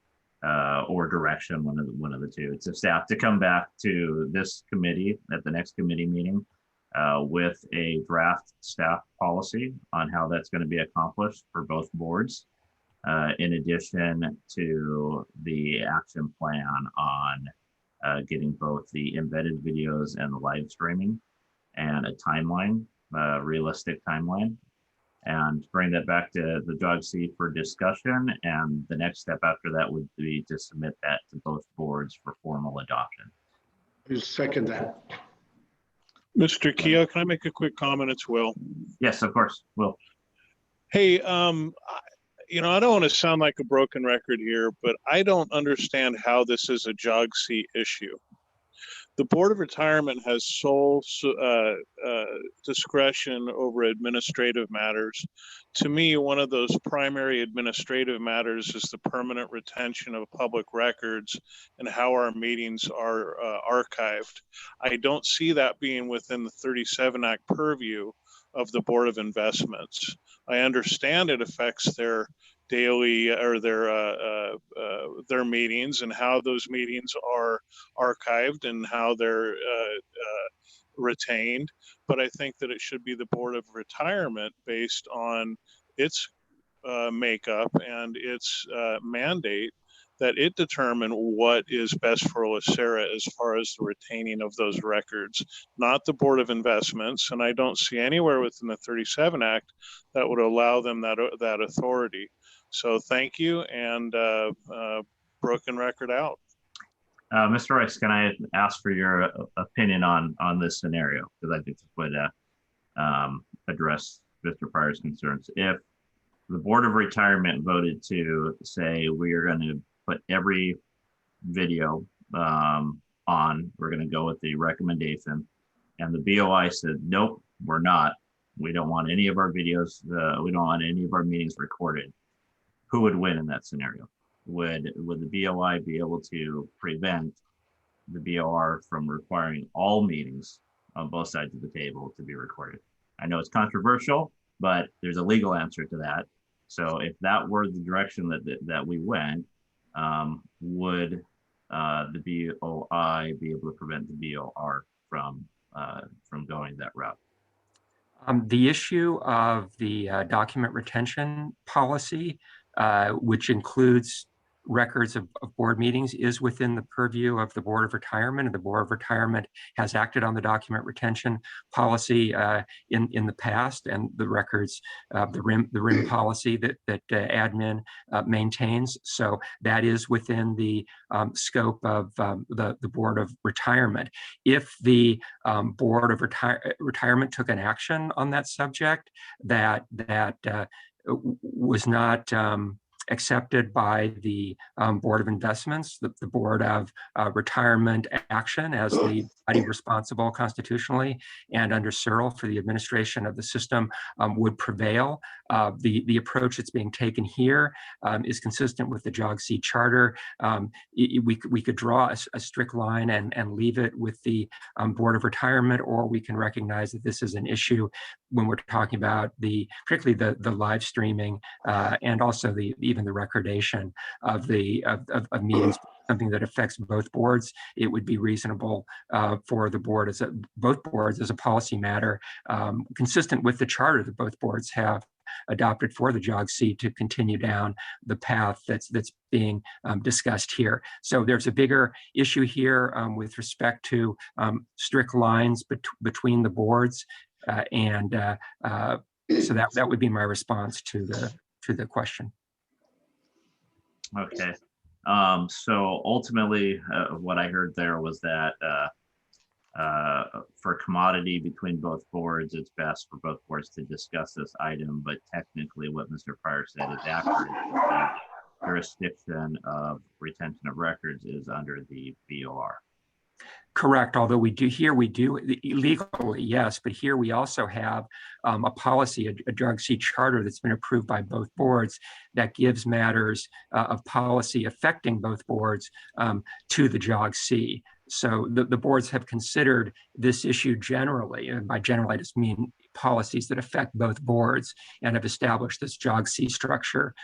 or direction, one of the two, to staff to come back to this committee at the next committee meeting with a draft staff policy on how that's going to be accomplished for both boards, in addition to the action plan on getting both the embedded videos and the live streaming, and a timeline, realistic timeline, and bring that back to the JOGC for discussion. And the next step after that would be to submit that to both boards for formal adoption. I second that. Mr. Keogh, can I make a quick comment? It's Will. Yes, of course, Will. Hey, I don't want to sound like a broken record here, but I don't understand how this is a JOGC issue. The Board of Retirement has sole discretion over administrative matters. To me, one of those primary administrative matters is the permanent retention of public records and how our meetings are archived. I don't see that being within the 37 Act purview of the Board of Investments. I understand it affects their daily or their meetings and how those meetings are archived and how they're retained, but I think that it should be the Board of Retirement based on its makeup and its mandate that it determine what is best for LACERA as far as the retaining of those records, not the Board of Investments. And I don't see anywhere within the 37 Act that would allow them that authority. So thank you, and broken record out. Mr. Rice, can I ask for your opinion on this scenario? Because I think this would address Mr. Pryor's concerns. If the Board of Retirement voted to say we are going to put every video on, we're going to go with the recommendation, and the BOI said, nope, we're not. We don't want any of our videos, we don't want any of our meetings recorded. Who would win in that scenario? Would the BOI be able to prevent the BOR from requiring all meetings on both sides of the table to be recorded? I know it's controversial, but there's a legal answer to that. So if that were the direction that we went, would the BOI be able to prevent the BOR from going that route? The issue of the document retention policy, which includes records of board meetings, is within the purview of the Board of Retirement, and the Board of Retirement has acted on the document retention policy in the past, and the records, the RIM policy that admin maintains. So that is within the scope of the Board of Retirement. If the Board of Retirement took an action on that subject that was not accepted by the Board of Investments, the Board of Retirement action as the body responsible constitutionally and under Cyril for the administration of the system would prevail. The approach that's being taken here is consistent with the JOGC charter. We could draw a strict line and leave it with the Board of Retirement, or we can recognize that this is an issue when we're talking about particularly the live streaming and also even the recordation of meetings something that affects both boards, it would be reasonable for the board, both boards, as a policy matter, consistent with the charter that both boards have adopted for the JOGC, to continue down the path that's being discussed here. So there's a bigger issue here with respect to strict lines between the boards, and so that would be my response to the question. Okay. So ultimately, what I heard there was that for commodity between both boards, it's best for both boards to discuss this item, but technically what Mr. Pryor said is accurate. The jurisdiction of retention of records is under the BOR. Correct, although we do legally, yes, but here we also have a policy, a JOGC charter that's been approved by both boards that gives matters of policy affecting both boards to the JOGC. So the boards have considered this issue generally, and by general I just mean policies that affect both boards, and have established this JOGC structure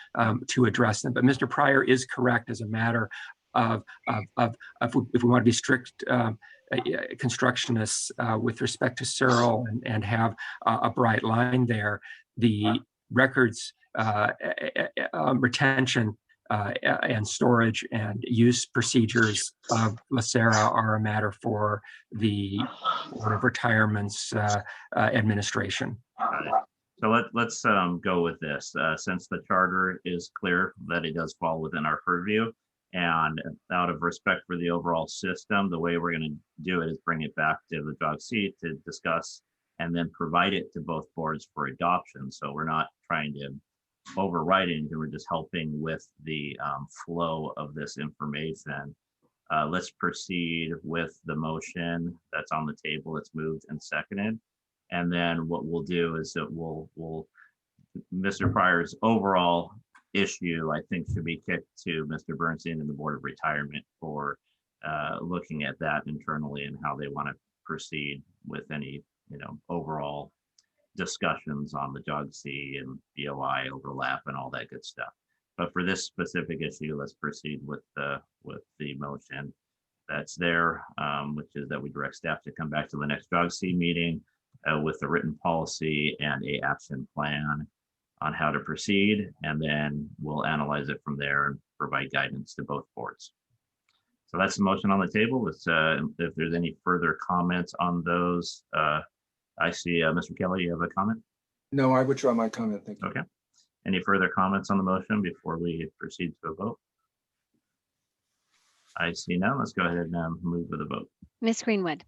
to address them. But Mr. Pryor is correct as a matter of if we want to be strict constructionists with respect to Searle and have a bright line there, the records retention and storage and use procedures of LACERA are a matter for the Board of Retirement's administration. So let's go with this. Since the charter is clear that it does fall within our purview, and out of respect for the overall system, the way we're going to do it is bring it back to the JOGC to discuss and then provide it to both boards for adoption. So we're not trying to override anything, we're just helping with the flow of this information. Let's proceed with the motion that's on the table. It's moved and seconded. And then what we'll do is that we'll Mr. Pryor's overall issue, I think, should be kicked to Mr. Bernstein and the Board of Retirement for looking at that internally and how they want to proceed with any, overall discussions on the JOGC and BOI overlap and all that good stuff. But for this specific issue, let's proceed with the motion that's there, which is that we direct staff to come back to the next JOGC meeting with a written policy and a action plan on how to proceed, and then we'll analyze it from there and provide guidance to both boards. So that's the motion on the table. If there's any further comments on those, I see Mr. Kelly, you have a comment? No, I withdraw my comment. Thank you. Okay. Any further comments on the motion before we proceed to a vote? I see none. Let's go ahead and move with a vote. Ms. Greenwood.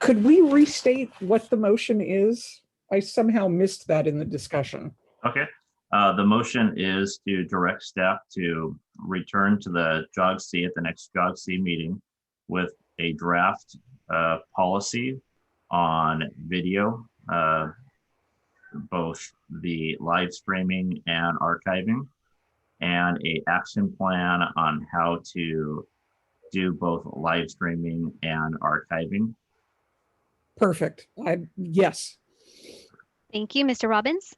Could we restate what the motion is? I somehow missed that in the discussion. Okay. The motion is to direct staff to return to the JOGC at the next JOGC meeting with a draft policy on video, both the live streaming and archiving, and a action plan on how to do both live streaming and archiving. Perfect. Yes. Thank you. Mr. Robbins?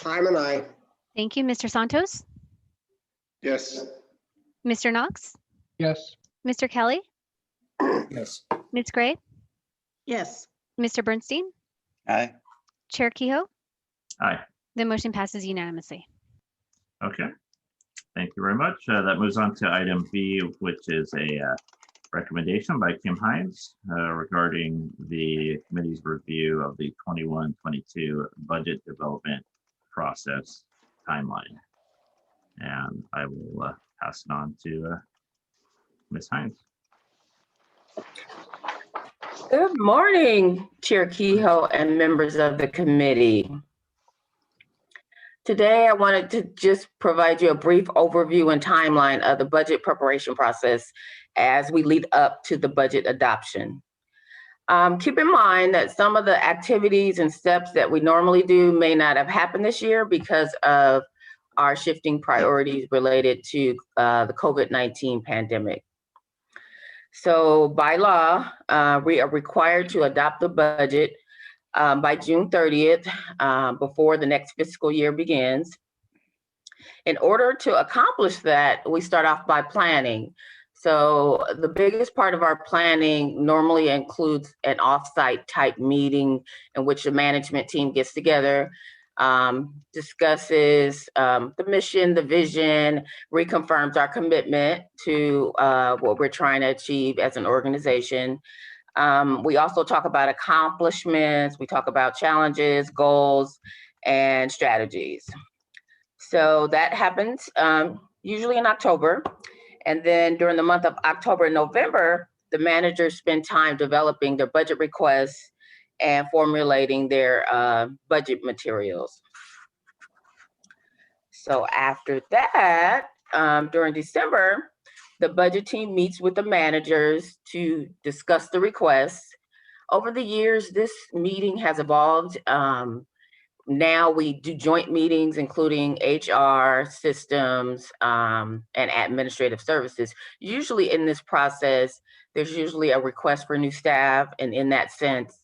I'm an aye. Thank you. Mr. Santos? Yes. Mr. Knox? Yes. Mr. Kelly? Yes. Ms. Gray? Yes. Mr. Bernstein? Aye. Chair Kehoe? Aye. The motion passes unanimously. Okay. Thank you very much. That moves on to item B, which is a recommendation by Kim Hines regarding the committee's review of the 21-22 budget development process timeline. And I will pass it on to Ms. Hines. Good morning, Chair Kehoe and members of the committee. Today, I wanted to just provide you a brief overview and timeline of the budget preparation process as we lead up to the budget adoption. Keep in mind that some of the activities and steps that we normally do may not have happened this year because of our shifting priorities related to the COVID-19 pandemic. So by law, we are required to adopt the budget by June 30th, before the next fiscal year begins. In order to accomplish that, we start off by planning. So the biggest part of our planning normally includes an offsite type meeting in which the management team gets together, discusses the mission, the vision, reconfirms our commitment to what we're trying to achieve as an organization. We also talk about accomplishments, we talk about challenges, goals, and strategies. So that happens usually in October. And then during the month of October and November, the managers spend time developing their budget requests and formulating their budget materials. So after that, during December, the budget team meets with the managers to discuss the requests. Over the years, this meeting has evolved. Now we do joint meetings, including HR, systems, and administrative services. Usually in this process, there's usually a request for new staff. And in that sense,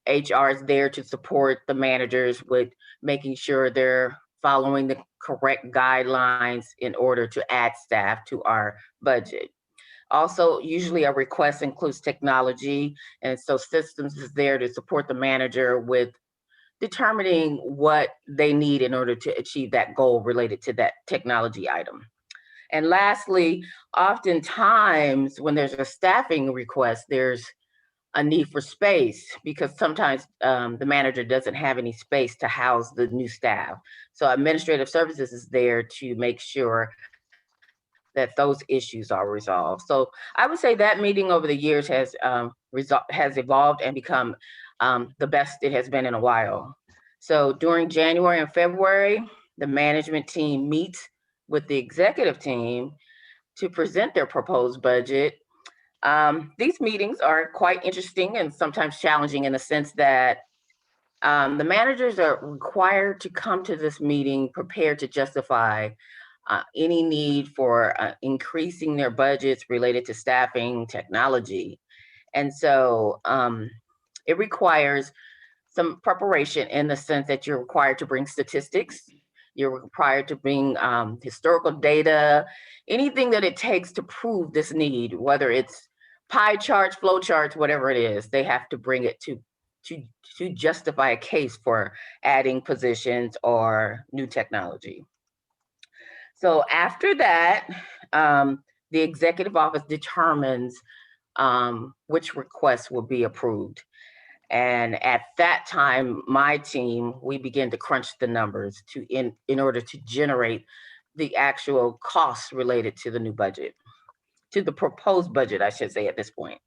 HR is there to support the managers with making sure they're following the correct guidelines in order to add staff to our budget. Also, usually a request includes technology. And so systems is there to support the manager with determining what they need in order to achieve that goal related to that technology item. And lastly, oftentimes when there's a staffing request, there's a need for space because sometimes the manager doesn't have any space to house the new staff. So administrative services is there to make sure that those issues are resolved. So I would say that meeting over the years has evolved and become the best it has been in a while. So during January and February, the management team meets with the executive team to present their proposed budget. These meetings are quite interesting and sometimes challenging in the sense that the managers are required to come to this meeting prepared to justify any need for increasing their budgets related to staffing, technology. And so it requires some preparation in the sense that you're required to bring statistics, you're required to bring historical data, anything that it takes to prove this need, whether it's pie charts, flow charts, whatever it is, they have to bring it to justify a case for adding positions or new technology. So after that, the executive office determines which requests will be approved. And at that time, my team, we begin to crunch the numbers in order to generate the actual costs related to the new budget, to the proposed budget, I should say at this point.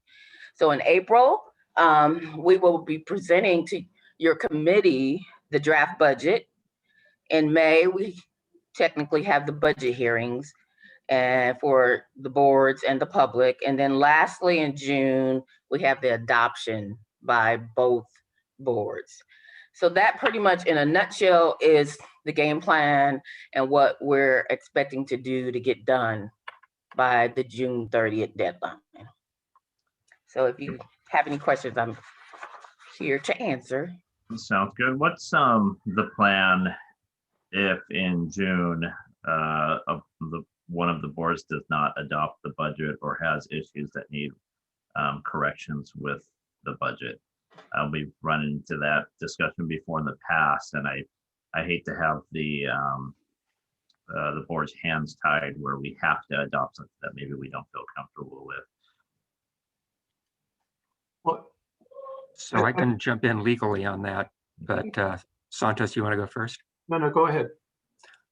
So in April, we will be presenting to your committee the draft budget. In May, we technically have the budget hearings and for the boards and the public. And then lastly, in June, we have the adoption by both boards. So that pretty much in a nutshell is the game plan and what we're expecting to do to get done by the June 30th deadline. So if you have any questions, I'm here to answer. Sounds good. What's the plan if in June one of the boards does not adopt the budget or has issues that need corrections with the budget? We've run into that discussion before in the past, and I hate to have the board's hands tied where we have to adopt something that maybe we don't feel comfortable with. Well, so I can jump in legally on that, but Santos, you want to go first? No, go ahead.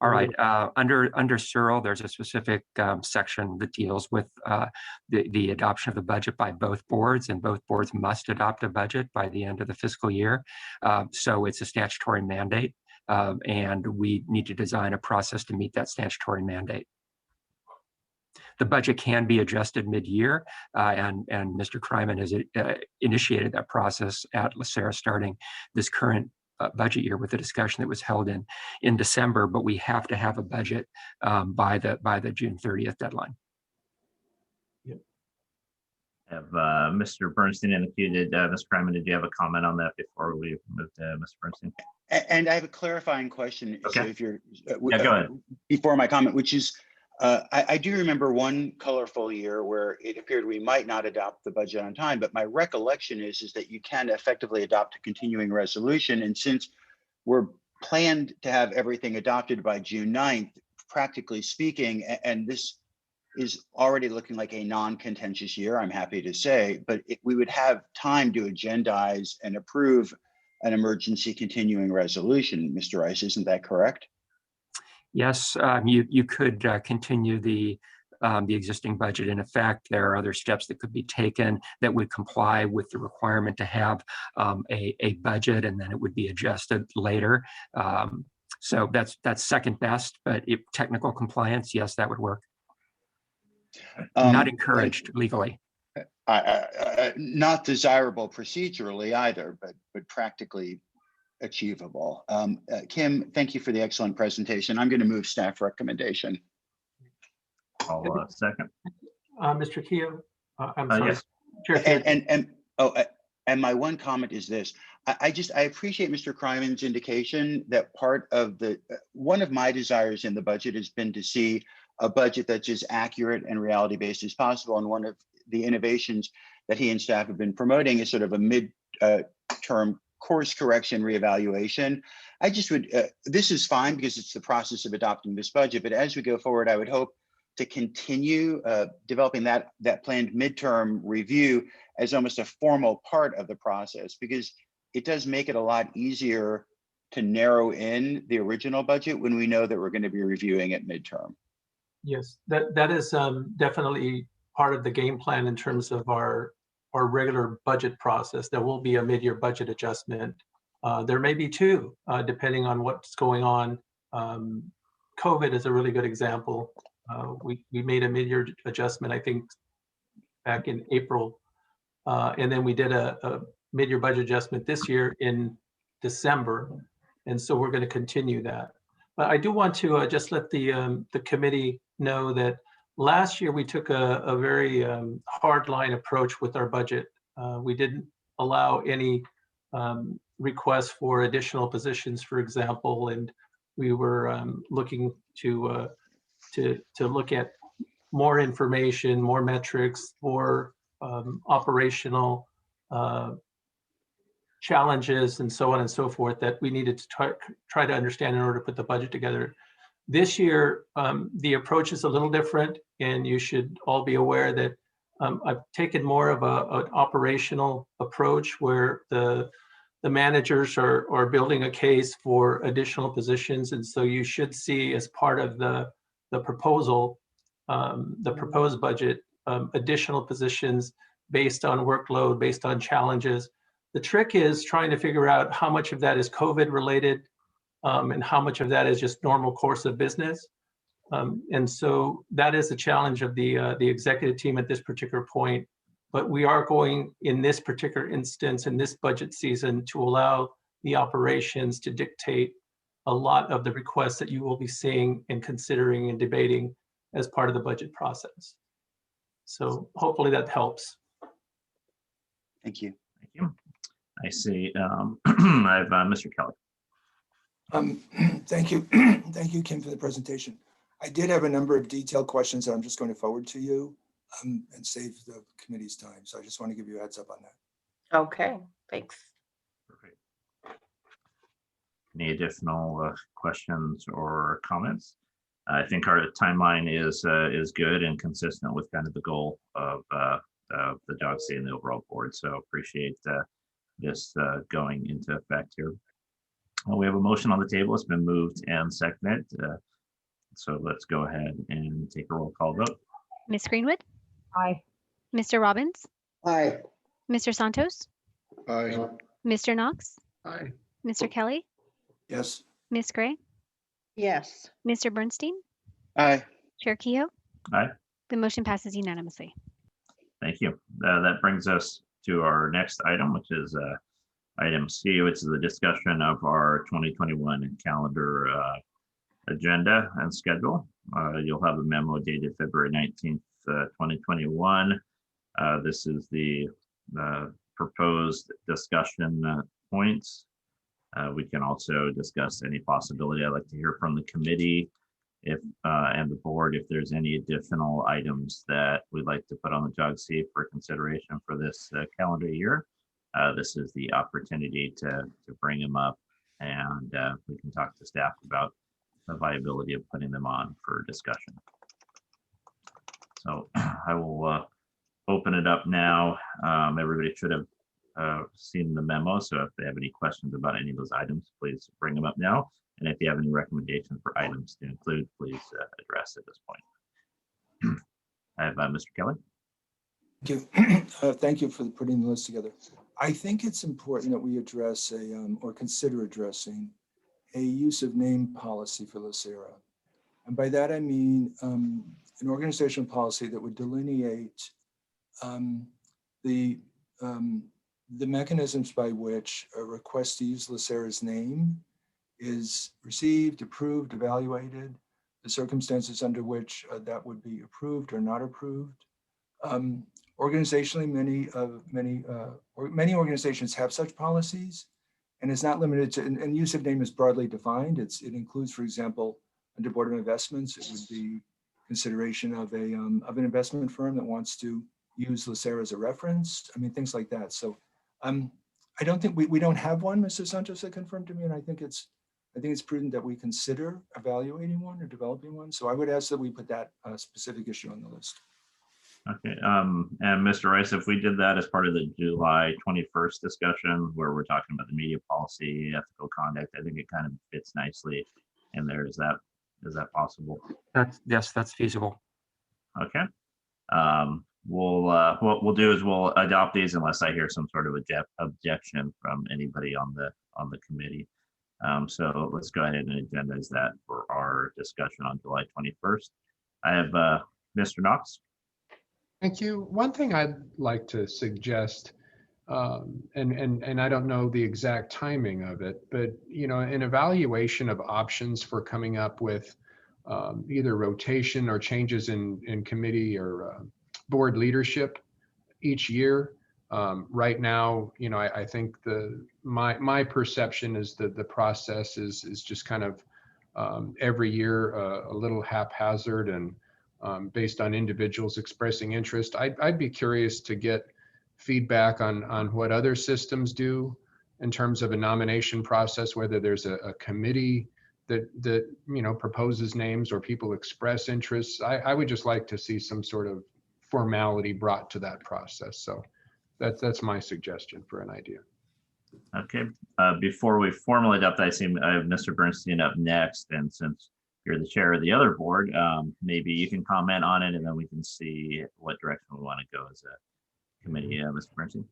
All right. Under Searle, there's a specific section that deals with the adoption of the budget by both boards, and both boards must adopt a budget by the end of the fiscal year. So it's a statutory mandate, and we need to design a process to meet that statutory mandate. The budget can be adjusted mid-year, and Mr. Kryman has initiated that process at LACERA starting this current budget year with a discussion that was held in December, but we have to have a budget by the June 30th deadline. Yep. Have Mr. Bernstein in the queue. Did Ms. Kryman, did you have a comment on that before we move to Mr. Bernstein? And I have a clarifying question. Okay. So if you're, Yeah, go ahead. Before my comment, which is, I do remember one colorful year where it appeared we might not adopt the budget on time, but my recollection is that you can effectively adopt a continuing resolution. And since we're planned to have everything adopted by June 9th, practically speaking, and this is already looking like a non-contentious year, I'm happy to say, but we would have time to agendize and approve an emergency continuing resolution. Mr. Rice, isn't that correct? Yes, you could continue the existing budget. In effect, there are other steps that could be taken that would comply with the requirement to have a budget, and then it would be adjusted later. So that's second best, but if technical compliance, yes, that would work. Not encouraged legally. Not desirable procedurally either, but practically achievable. Kim, thank you for the excellent presentation. I'm going to move staff recommendation. I'll second. Mr. Keogh, I'm sorry. Yes. And my one comment is this. I appreciate Mr. Kryman's indication that part of one of my desires in the budget has been to see a budget that's as accurate and reality-based as possible. And one of the innovations that he and staff have been promoting is sort of a mid-term course correction reevaluation. I just would, this is fine because it's the process of adopting this budget, but as we go forward, I would hope to continue developing that planned midterm review as almost a formal part of the process, because it does make it a lot easier to narrow in the original budget when we know that we're going to be reviewing it midterm. Yes, that is definitely part of the game plan in terms of our regular budget process. There will be a mid-year budget adjustment. There may be two, depending on what's going on. COVID is a really good example. We made a mid-year adjustment, I think, back in April. And then we did a mid-year budget adjustment this year in December. And so we're going to continue that. But I do want to just let the committee know that last year we took a very hard-line approach with our budget. We didn't allow any requests for additional positions, for example, and we were looking to look at more information, more metrics, more operational challenges, and so on and so forth that we needed to try to understand in order to put the budget together. This year, the approach is a little different, and you should all be aware that I've taken more of an operational approach where the managers are building a case for additional positions, and so you should see as part of the proposal, the proposed budget, additional positions based on workload, based on challenges. The trick is trying to figure out how much of that is COVID related and how much of that is just normal course of business. And so that is the challenge of the executive team at this particular point. But we are going, in this particular instance, in this budget season, to allow the operations to dictate a lot of the requests that you will be seeing and considering and debating as part of the budget process. So hopefully that helps. Thank you. Thank you. I see. I have Mr. Kelly. Thank you. Thank you, Kim, for the presentation. I did have a number of detailed questions that I'm just going to forward to you and save the committee's time. So I just want to give you a heads up on that. Okay, thanks. Perfect. Any additional questions or comments? I think our timeline is good and consistent with kind of the goal of the DOGC and the overall board. So appreciate this going into effect here. We have a motion on the table. It's been moved and seconded. So let's go ahead and take a roll call vote. Ms. Greenwood? Aye. Mr. Robbins? Aye. Mr. Santos? Aye. Mr. Knox? Aye. Mr. Kelly? Yes. Ms. Gray? Yes. Mr. Bernstein? Aye. Chair Kehoe? Aye. The motion passes unanimously. Thank you. That brings us to our next item, which is item C, which is the discussion of our 2021 calendar agenda and schedule. You'll have a memo dated February 19th, 2021. This is the proposed discussion points. We can also discuss any possibility. I'd like to hear from the committee if and the board if there's any additional items that we'd like to put on the jog seat for consideration for this calendar year. This is the opportunity to bring them up, and we can talk to staff about the viability of putting them on for discussion. So I will open it up now. Everybody should have seen the memo, so if they have any questions about any of those items, please bring them up now. And if you have any recommendations for items to include, please address at this point. I have Mr. Kelly. Thank you. Thank you for putting the list together. I think it's important that we address or consider addressing a use of name policy for LACERA. And by that, I mean an organizational policy that would delineate the mechanisms by which a request to use LACERA's name is received, approved, evaluated, the circumstances under which that would be approved or not approved. Organizationally, many organizations have such policies, and it's not limited to, and use of name is broadly defined. It includes, for example, under Board of Investments, it would be consideration of an investment firm that wants to use LACERA as a reference. I mean, things like that. So I don't think we don't have one, Mr. Sanchez, that confirmed to me, and I think it's prudent that we consider evaluating one or developing one. So I would ask that we put that specific issue on the list. Okay, and Mr. Rice, if we did that as part of the July 21st discussion where we're talking about the media policy, ethical conduct, I think it kind of fits nicely in there. Is that possible? Yes, that's feasible. Okay. What we'll do is we'll adopt these unless I hear some sort of objection from anybody on the committee. So let's go ahead and agendize that for our discussion on July 21st. I have Mr. Knox. Thank you. One thing I'd like to suggest, and I don't know the exact timing of it, but an evaluation of options for coming up with either rotation or changes in committee or board leadership each year. Right now, I think my perception is that the process is just kind of every year a little haphazard and based on individuals expressing interest. I'd be curious to get feedback on what other systems do in terms of a nomination process, whether there's a committee that proposes names or people express interests. I would just like to see some sort of formality brought to that process. So that's my suggestion for an idea. Okay, before we formally adopt, I have Mr. Bernstein up next, and since you're the chair of the other board, maybe you can comment on it, and then we can see what direction we want to go as a committee. Mr. Bernstein.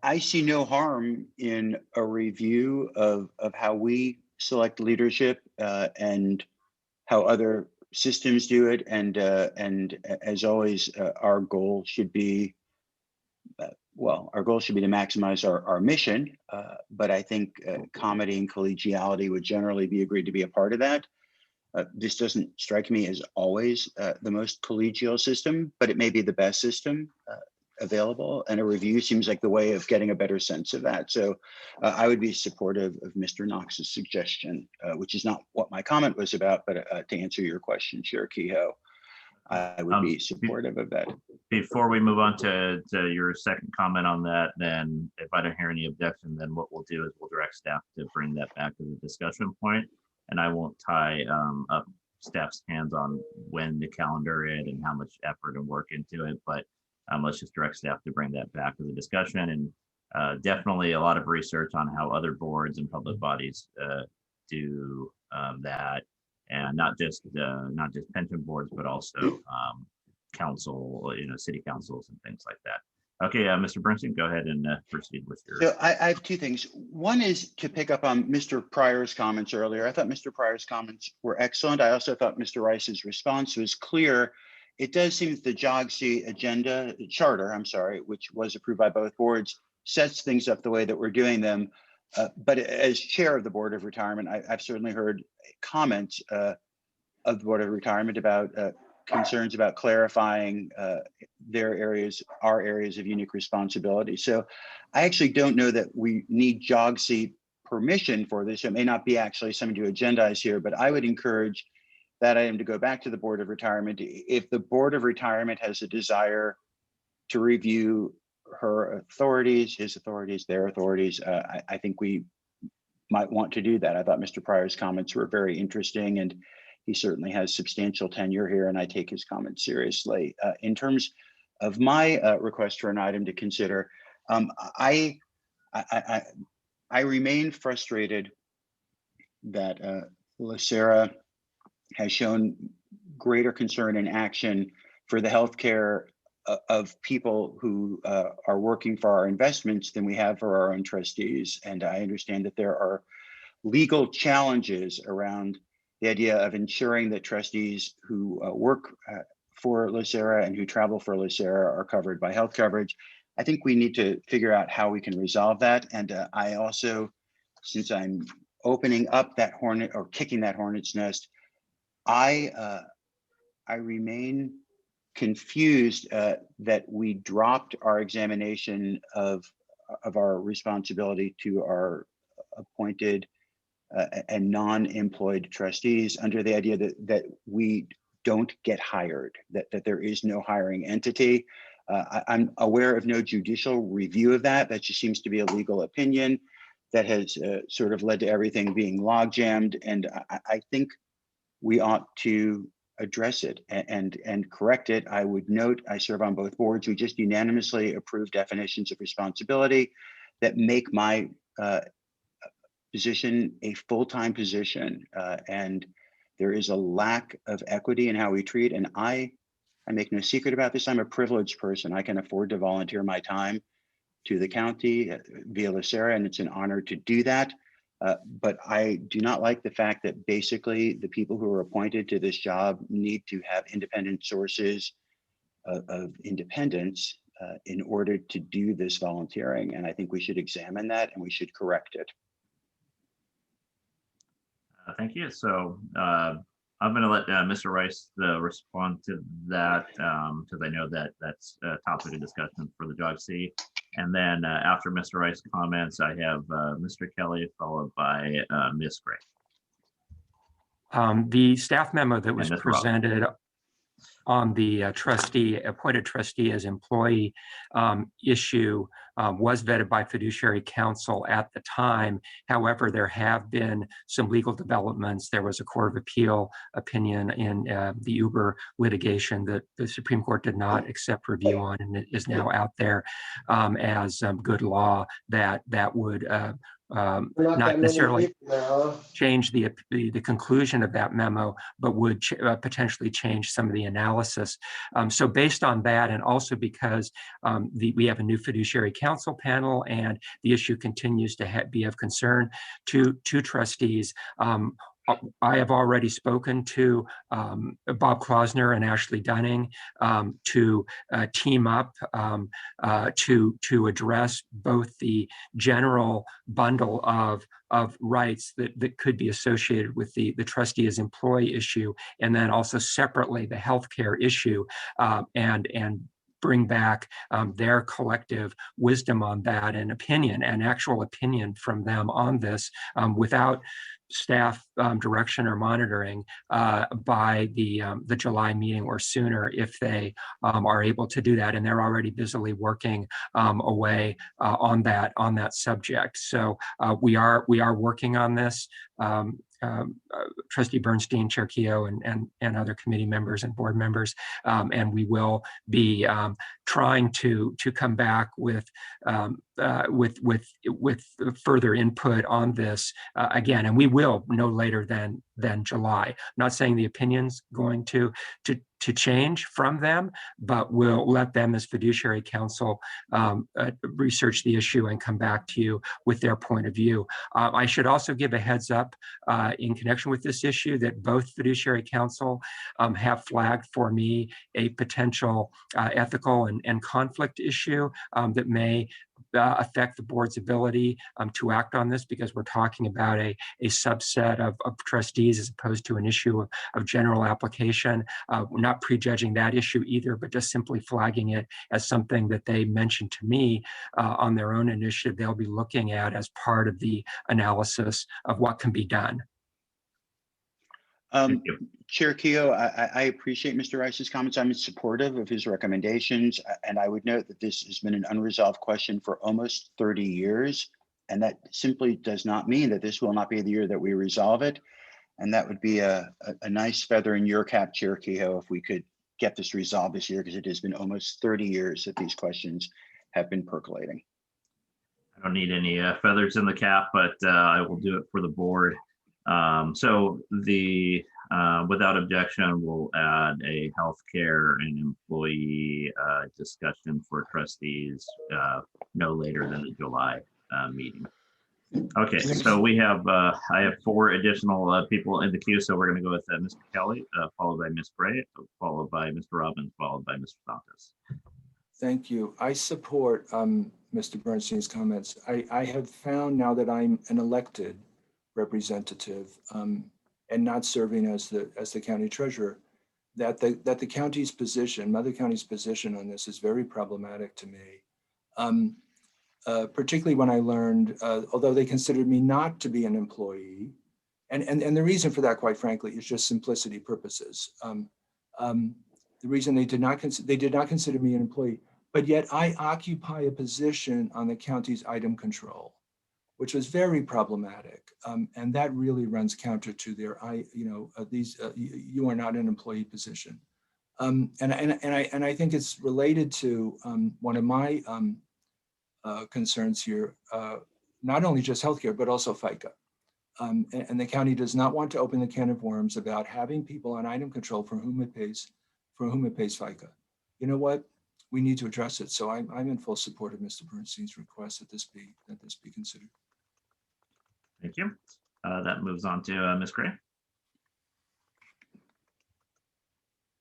I see no harm in a review of how we select leadership and how other systems do it, and as always, our goal should be to maximize our mission, but I think comedy and collegiality would generally be agreed to be a part of that. This doesn't strike me as always the most collegial system, but it may be the best system available, and a review seems like the way of getting a better sense of that. So I would be supportive of Mr. Knox's suggestion, which is not what my comment was about, but to answer your question, Chair Kehoe, I would be supportive of that. Before we move on to your second comment on that, then if I don't hear any objection, then what we'll do is we'll direct staff to bring that back to the discussion point, and I won't tie up staff's hands on when the calendar is and how much effort and work into it, but let's just direct staff to bring that back to the discussion, and definitely a lot of research on how other boards and public bodies do that, and not just pension boards, but also council, city councils and things like that. Okay, Mr. Bernstein, go ahead and proceed with your. So I have two things. One is to pick up on Mr. Pryor's comments earlier. I thought Mr. Pryor's comments were excellent. I also thought Mr. Rice's response was clear. It does seem that the JOGC charter, which was approved by both boards, sets things up the way that we're doing them. But as chair of the Board of Retirement, I've certainly heard comments of the Board of Retirement about concerns about clarifying our areas of unique responsibility. So I actually don't know that we need jog seat permission for this. It may not be actually something to agendize here, but I would encourage that item to go back to the Board of Retirement. If the Board of Retirement has a desire to review her authorities, his authorities, their authorities, I think we might want to do that. I thought Mr. Pryor's comments were very interesting, and he certainly has substantial tenure here, and I take his comments seriously. In terms of my request for an item to consider, I remain frustrated that LACERA has shown greater concern and action for the healthcare of people who are working for our investments than we have for our own trustees. And I understand that there are legal challenges around the idea of ensuring that trustees who work for LACERA and who travel for LACERA are covered by health coverage. I think we need to figure out how we can resolve that. And I also, since I'm opening up that hornet or kicking that hornet's nest, I remain confused that we dropped our examination of our responsibility to our appointed and non-employed trustees under the idea that we don't get hired, that there is no hiring entity. I'm aware of no judicial review of that. That just seems to be a legal opinion that has sort of led to everything being log jammed. And I think we ought to address it and correct it. I would note, I serve on both boards. We just unanimously approved definitions of responsibility that make my position a full-time position. And there is a lack of equity in how we treat. And I make no secret about this. I'm a privileged person. I can afford to volunteer my time to the county via LACERA, and it's an honor to do that. But I do not like the fact that basically the people who are appointed to this job need to have independent sources of independence in order to do this volunteering. And I think we should examine that and we should correct it. Thank you. So I'm going to let Mr. Rice respond to that because I know that that's a topic of discussion for the jog seat. And then after Mr. Rice comments, I have Mr. Kelly followed by Ms. Gray. The staff memo that was Ms. presented on the appointed trustee as employee issue was vetted by fiduciary counsel at the time. However, there have been some legal developments. There was a Court of Appeal opinion in the Uber litigation that the Supreme Court did not accept review on, and it is now out there as good law that would not necessarily change the conclusion of that memo, but would potentially change some of the analysis. So based on that, and also because we have a new fiduciary council panel and the issue continues to be of concern to trustees, I have already spoken to Bob Klausner and Ashley Dunning to team up to address both the general bundle of rights that could be associated with the trustee as employee issue, and then also separately the healthcare issue, and bring back their collective wisdom on that and opinion, and actual opinion from them on this without staff direction or monitoring by the July meeting or sooner if they are able to do that. And they're already busily working away on that subject. So we are working on this. Trustee Bernstein, Chair Keogh, and other committee members and board members, and we will be trying to come back with further input on this again, and we will no later than July. I'm not saying the opinion's going to change from them, but we'll let them as fiduciary counsel research the issue and come back to you with their point of view. I should also give a heads up in connection with this issue that both fiduciary counsel have flagged for me a potential ethical and conflict issue that may affect the board's ability to act on this, because we're talking about a subset of trustees as opposed to an issue of general application. We're not prejudging that issue either, but just simply flagging it as something that they mentioned to me on their own initiative they'll be looking at as part of the analysis of what can be done. Chair Kehoe, I appreciate Mr. Rice's comments. I'm supportive of his recommendations, and I would note that this has been an unresolved question for almost 30 years, and that simply does not mean that this will not be the year that we resolve it. And that would be a nice feather in your cap, Chair Kehoe, if we could get this resolved this year, because it has been almost 30 years that these questions have been percolating. I don't need any feathers in the cap, but I will do it for the board. So without objection, we'll add a healthcare and employee discussion for trustees no later than the July meeting. Okay, so we have, I have 4 additional people in the queue, so we're going to go with Mr. Kelly, followed by Ms. Bray, followed by Mr. Robbins, followed by Mr. Santos. Thank you. I support Mr. Bernstein's comments. I have found now that I'm an elected representative and not serving as the county treasurer, that the county's position, Mother County's position on this is very problematic to me. Particularly when I learned, although they considered me not to be an employee, and the reason for that, quite frankly, is just simplicity purposes. The reason they did not consider me an employee, but yet I occupy a position on the county's item control, which was very problematic, and that really runs counter to their you are not an employee position, and I think it's related to one of my concerns here, not only just healthcare but also FICA, and the county does not want to open the can of worms about having people on item control for whom it pays FICA. You know what? We need to address it. So I'm in full support of Mr. Bernstein's request that this be considered. Thank you. That moves on to Ms. Gray.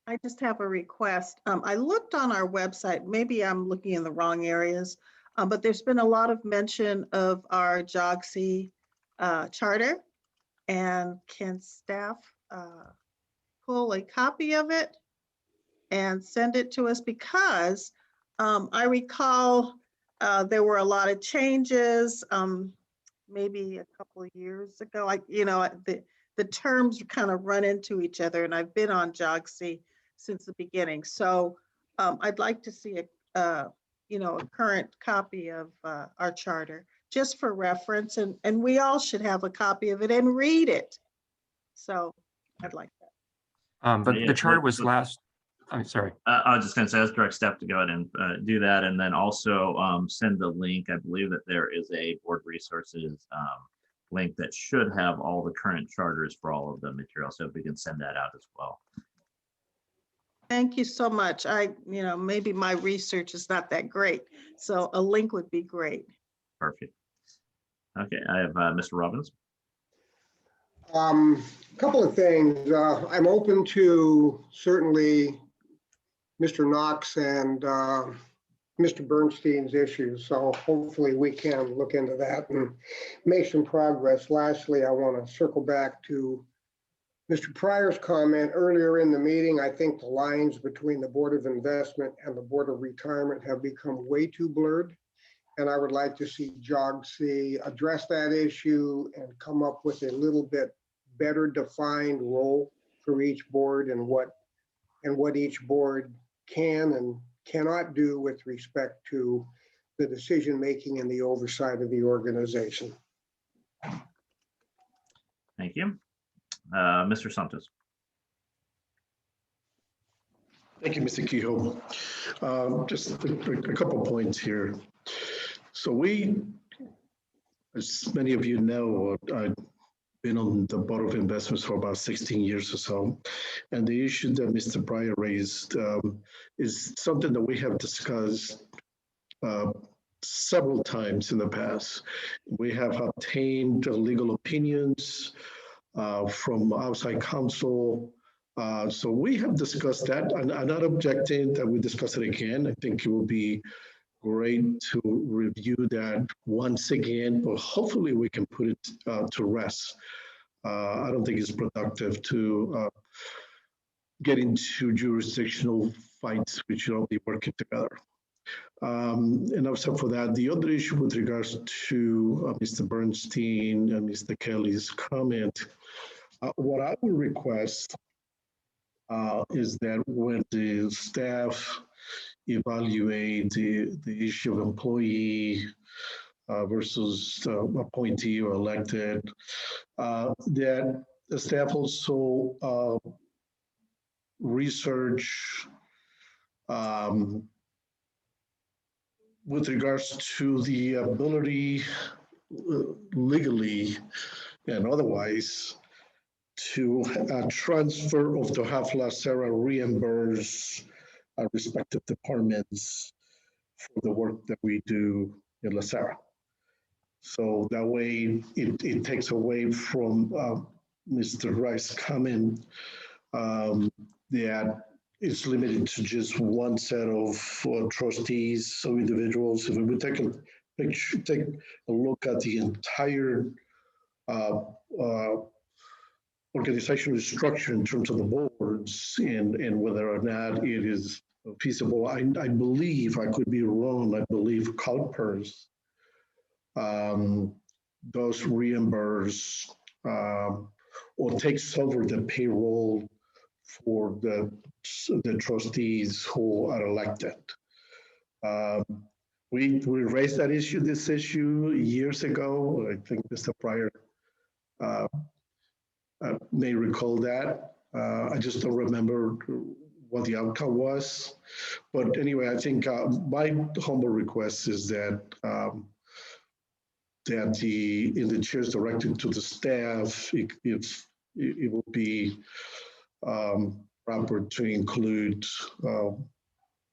I just have a request. I looked on our website, maybe I'm looking in the wrong areas, but there's been a lot of mention of our JOGC charter, and can staff pull a copy of it and send it to us? Because I recall there were a lot of changes maybe a couple of years ago. The terms kind of run into each other, and I've been on JOGC since the beginning. So I'd like to see a current copy of our charter, just for reference, and we all should have a copy of it and read it. So I'd like that. But the charter was last. I'm sorry. I was just going to say that's direct step to go ahead and do that, and then also send the link. I believe that there is a board resources link that should have all the current charters for all of the material. So if we can send that out as well. Thank you so much. Maybe my research is not that great, so a link would be great. Perfect. Okay, I have Mr. Robbins. A couple of things. I'm open to certainly Mr. Knox and Mr. Bernstein's issues, so hopefully we can look into that and make some progress. Lastly, I want to circle back to Mr. Pryor's comment earlier in the meeting. I think the lines between the Board of Investment and the Board of Retirement have become way too blurred, and I would like to see JOGC address that issue and come up with a little bit better defined role for each board, and what each board can and cannot do with respect to the decision making and the oversight of the organization. Thank you. Mr. Santos. Thank you, Mr. Kehoe. Just a couple points here. So we, as many of you know, I've been on the Board of Investments for about 16 years or so. And the issue that Mr. Pryor raised is something that we have discussed several times in the past. We have obtained legal opinions from outside counsel. So we have discussed that. I'm not objecting that we discuss it again. I think it will be great to review that once again, but hopefully we can put it to rest. I don't think it's productive to get into jurisdictional fights which should all be working together. And also for that, the other issue with regards to Mr. Bernstein and Mr. Kelly's comment, what I would request is that when the staff evaluate the issue of employee versus appointee or elected, that the staff also research with regards to the ability legally and otherwise to transfer of to have LACERA reimburse our respective departments for the work that we do in LACERA. So that way it takes away from Mr. Rice's comment that it's limited to just one set of trustees, so individuals. If we would take a look at the entire organizational structure in terms of the boards and whether or not it is feasible, I believe, I could be wrong, I believe CalPERS does reimburse or takes over the payroll for the trustees who are elected. We raised this issue years ago. I think Mr. Pryor may recall that. I just don't remember what the outcome was. But anyway, I think my humble request is that that in the chair's directive to the staff, it will be proper to include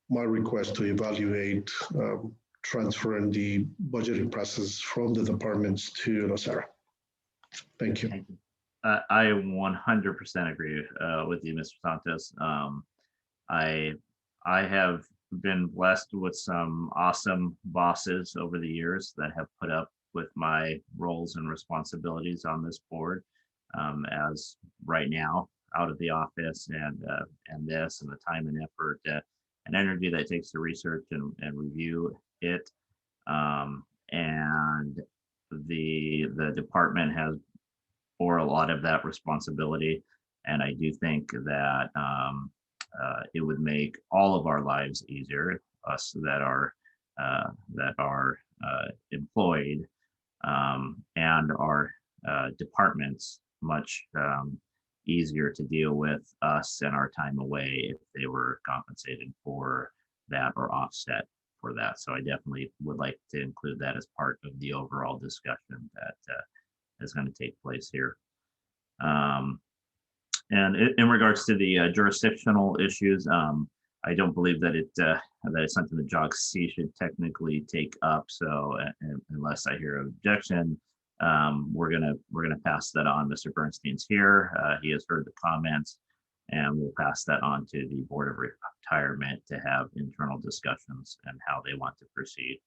my request to evaluate transferring the budgeting process from the departments to LACERA. Thank you. I 100% agree with you, Mr. Santos. I have been blessed with some awesome bosses over the years that have put up with my roles and responsibilities on this board, as right now out of the office and this and the time and effort and energy that it takes to research and review it. And the department has bore a lot of that responsibility. And I do think that it would make all of our lives easier, us that are employed, and our departments much easier to deal with us and our time away if they were compensated for that or offset for that. So I definitely would like to include that as part of the overall discussion that is going to take place here. And in regards to the jurisdictional issues, I don't believe that that is something that JOGC should technically take up. So unless I hear an objection, we're gonna pass that on. Mr. Bernstein's here. He has heard the comments, and we'll pass that on to the Board of Retirement to have internal discussions and how they want to proceed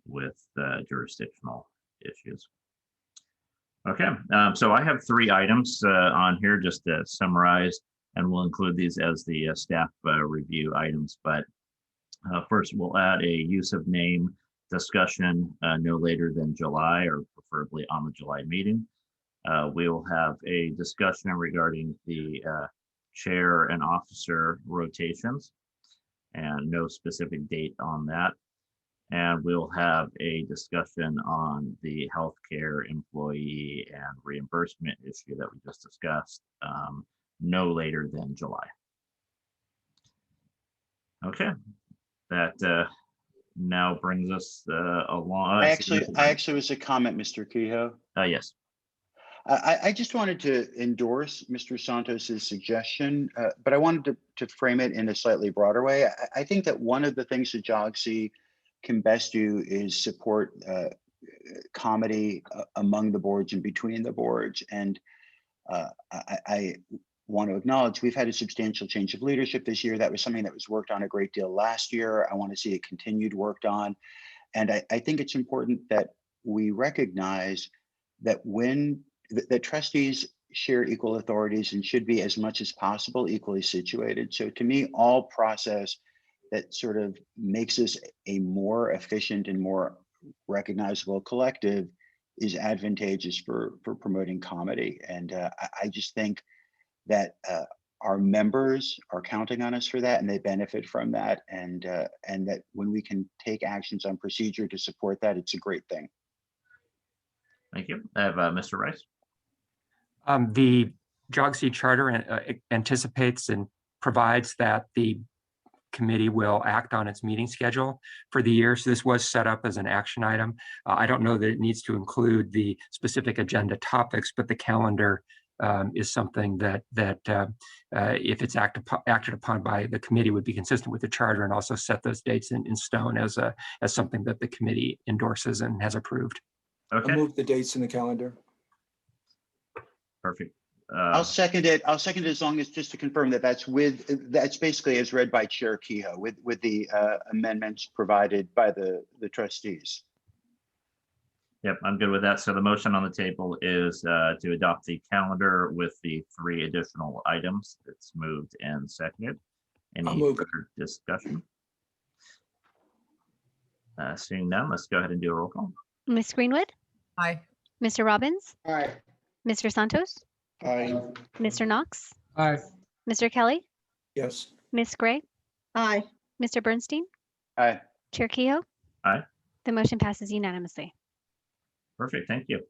with the jurisdictional issues. Okay, so I have 3 items on here just to summarize, and we'll include these as the staff review items. But first, we'll add a use of name discussion no later than July, or preferably on the July meeting. We will have a discussion regarding the chair and officer rotations, and no specific date on that. And we'll have a discussion on the healthcare employee and reimbursement issue that we just discussed no later than July. Okay, that now brings us along. I actually was a comment, Mr. Kehoe. Yes. I just wanted to endorse Mr. Santos's suggestion, but I wanted to frame it in a slightly broader way. I think that one of the things that JOGC can best do is support comedy among the boards and between the boards. And want to acknowledge we've had a substantial change of leadership this year. That was something that was worked on a great deal last year. I want to see it continued worked on. And I think it's important that we recognize that that trustees share equal authorities and should be as much as possible equally situated. So to me, all process that sort of makes us a more efficient and more recognizable collective is advantageous for promoting comedy. And I just think that our members are counting on us for that, and they benefit from that. And that when we can take actions on procedure to support that, it's a great thing. Thank you. I have Mr. Rice. The JOGC charter anticipates and provides that the committee will act on its meeting schedule for the year. So this was set up as an action item. I don't know that it needs to include the specific agenda topics, but the calendar is something that if it's acted upon by the committee would be consistent with the charter, and also set those dates in stone as something that the committee endorses and has approved. Okay. I'll move the dates in the calendar. Perfect. I'll second it. I'll second it, as long as, just to confirm that that's basically as read by Chair Kehoe with the amendments provided by the trustees. Yep, I'm good with that. So the motion on the table is to adopt the calendar with the 3 additional items. It's moved and seconded. Any further discussion? Seeing none, let's go ahead and do a roll call. Ms. Greenwood? Aye. Mr. Robbins? Aye. Mr. Santos? Aye. Mr. Knox? Aye. Mr. Kelly? Yes. Ms. Gray? Aye. Mr. Bernstein? Aye. Chair Kehoe? Aye. The motion passes unanimously. Perfect, thank you.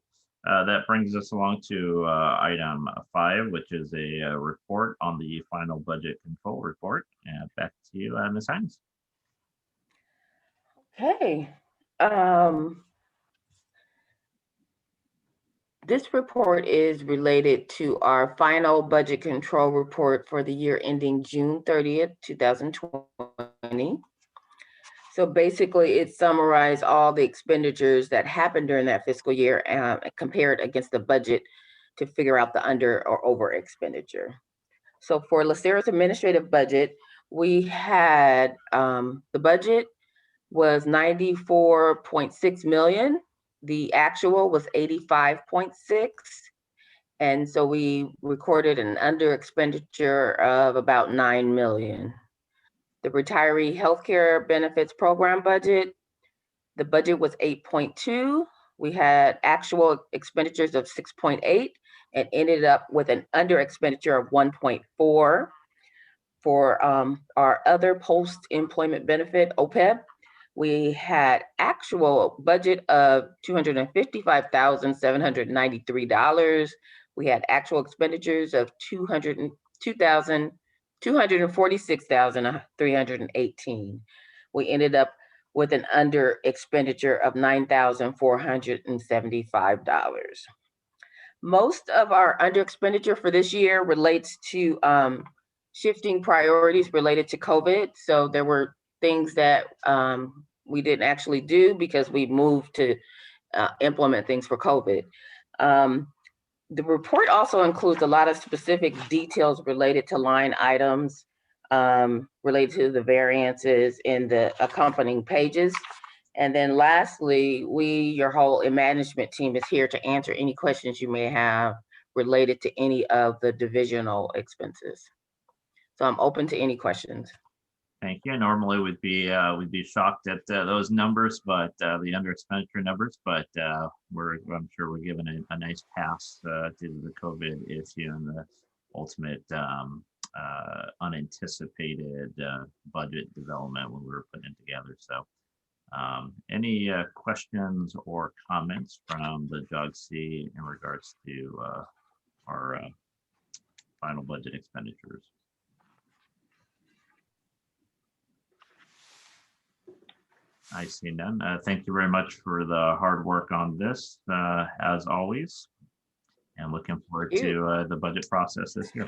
That brings us along to item 5, which is a report on the final budget control report. And back to you, Ms. Hines. Okay. This report is related to our final budget control report for the year ending June 30th, 2020. So basically, it summarized all the expenditures that happened during that fiscal year and compared against the budget to figure out the under or over expenditure. So for LACERA's administrative budget, we had the budget was 94.6 million. The actual was 85.6. And so we recorded an under expenditure of about 9 million. The retiree healthcare benefits program budget, the budget was 8.2. We had actual expenditures of 6.8 and ended up with an under expenditure of 1.4. For our other post-employment benefit, OPEB, we had actual budget of $255,793. We had actual expenditures of $246,318. We ended up with an under expenditure of $9,475. Most of our under expenditure for this year relates to shifting priorities related to COVID. So there were things that we didn't actually do because we moved to implement things for COVID. The report also includes a lot of specific details related to line items, related to the variances in the accompanying pages. And then lastly, your whole management team is here to answer any questions you may have related to any of the divisional expenses. So I'm open to any questions. Thank you. Normally we'd be shocked at those numbers, but the under expenditure numbers, but I'm sure we're given a nice pass due to the COVID issue and the ultimate unanticipated budget development when we were putting it together. So any questions or comments from the JOGC in regards to our final budget expenditures? I see none. Thank you very much for the hard work on this, as always, and looking forward to the budget process this year.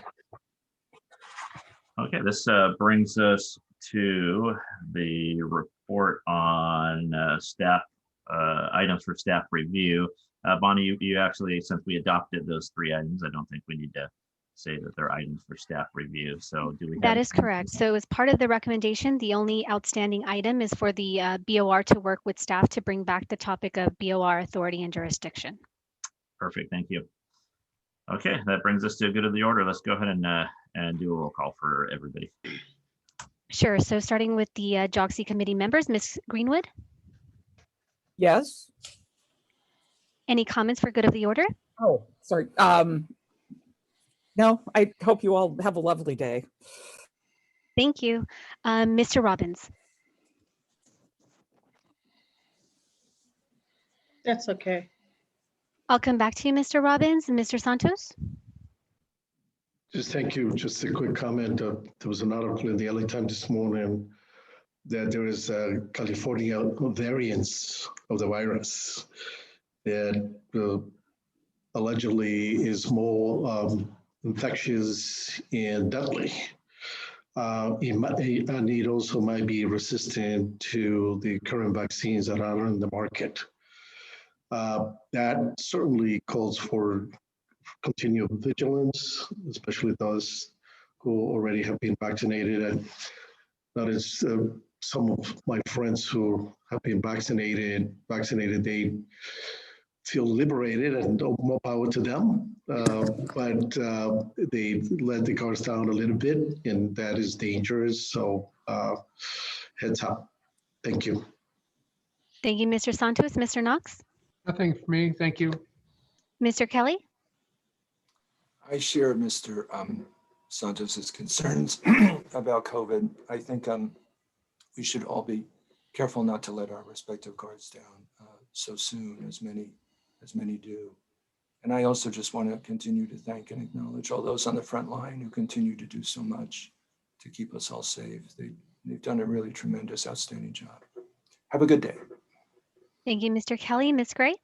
Okay, this brings us to the report on staff items for staff review. Bonnie, you actually, since we adopted those 3 items, I don't think we need to say that they're items for staff review. So do we? That is correct. So as part of the recommendation, the only outstanding item is for the BOR to work with staff to bring back the topic of BOR authority and jurisdiction. Perfect, thank you. Okay, that brings us to good of the order. Let's go ahead and do a roll call for everybody. Sure. So starting with the JOGC committee members, Ms. Greenwood. Yes. Any comments for good of the order? Oh, sorry. No, I hope you all have a lovely day. Thank you. Mr. Robbins. That's okay. I'll come back to you, Mr. Robbins. Mr. Santos? Just thank you. Just a quick comment. There was an article in the LA Times this morning that there is a California variant of the virus that allegedly is more infectious and deadly. And it also might be resistant to the current vaccines that are on the market. That certainly calls for continued vigilance, especially those who already have been vaccinated. And that is some of my friends who have been vaccinated, they feel liberated and more power to them. But they let the guards down a little bit, and that is dangerous. So heads up. Thank you. Thank you, Mr. Santos. Mr. Knox? Nothing for me. Thank you. Mr. Kelly? I share Mr. Santos's concerns about COVID. I think we should all be careful not to let our respective guards down so soon, as many do. And I also just want to continue to thank and acknowledge all those on the front line who continue to do so much to keep us all safe. They've done a really tremendous, outstanding job. Have a good day. Thank you, Mr. Kelly. Ms. Gray?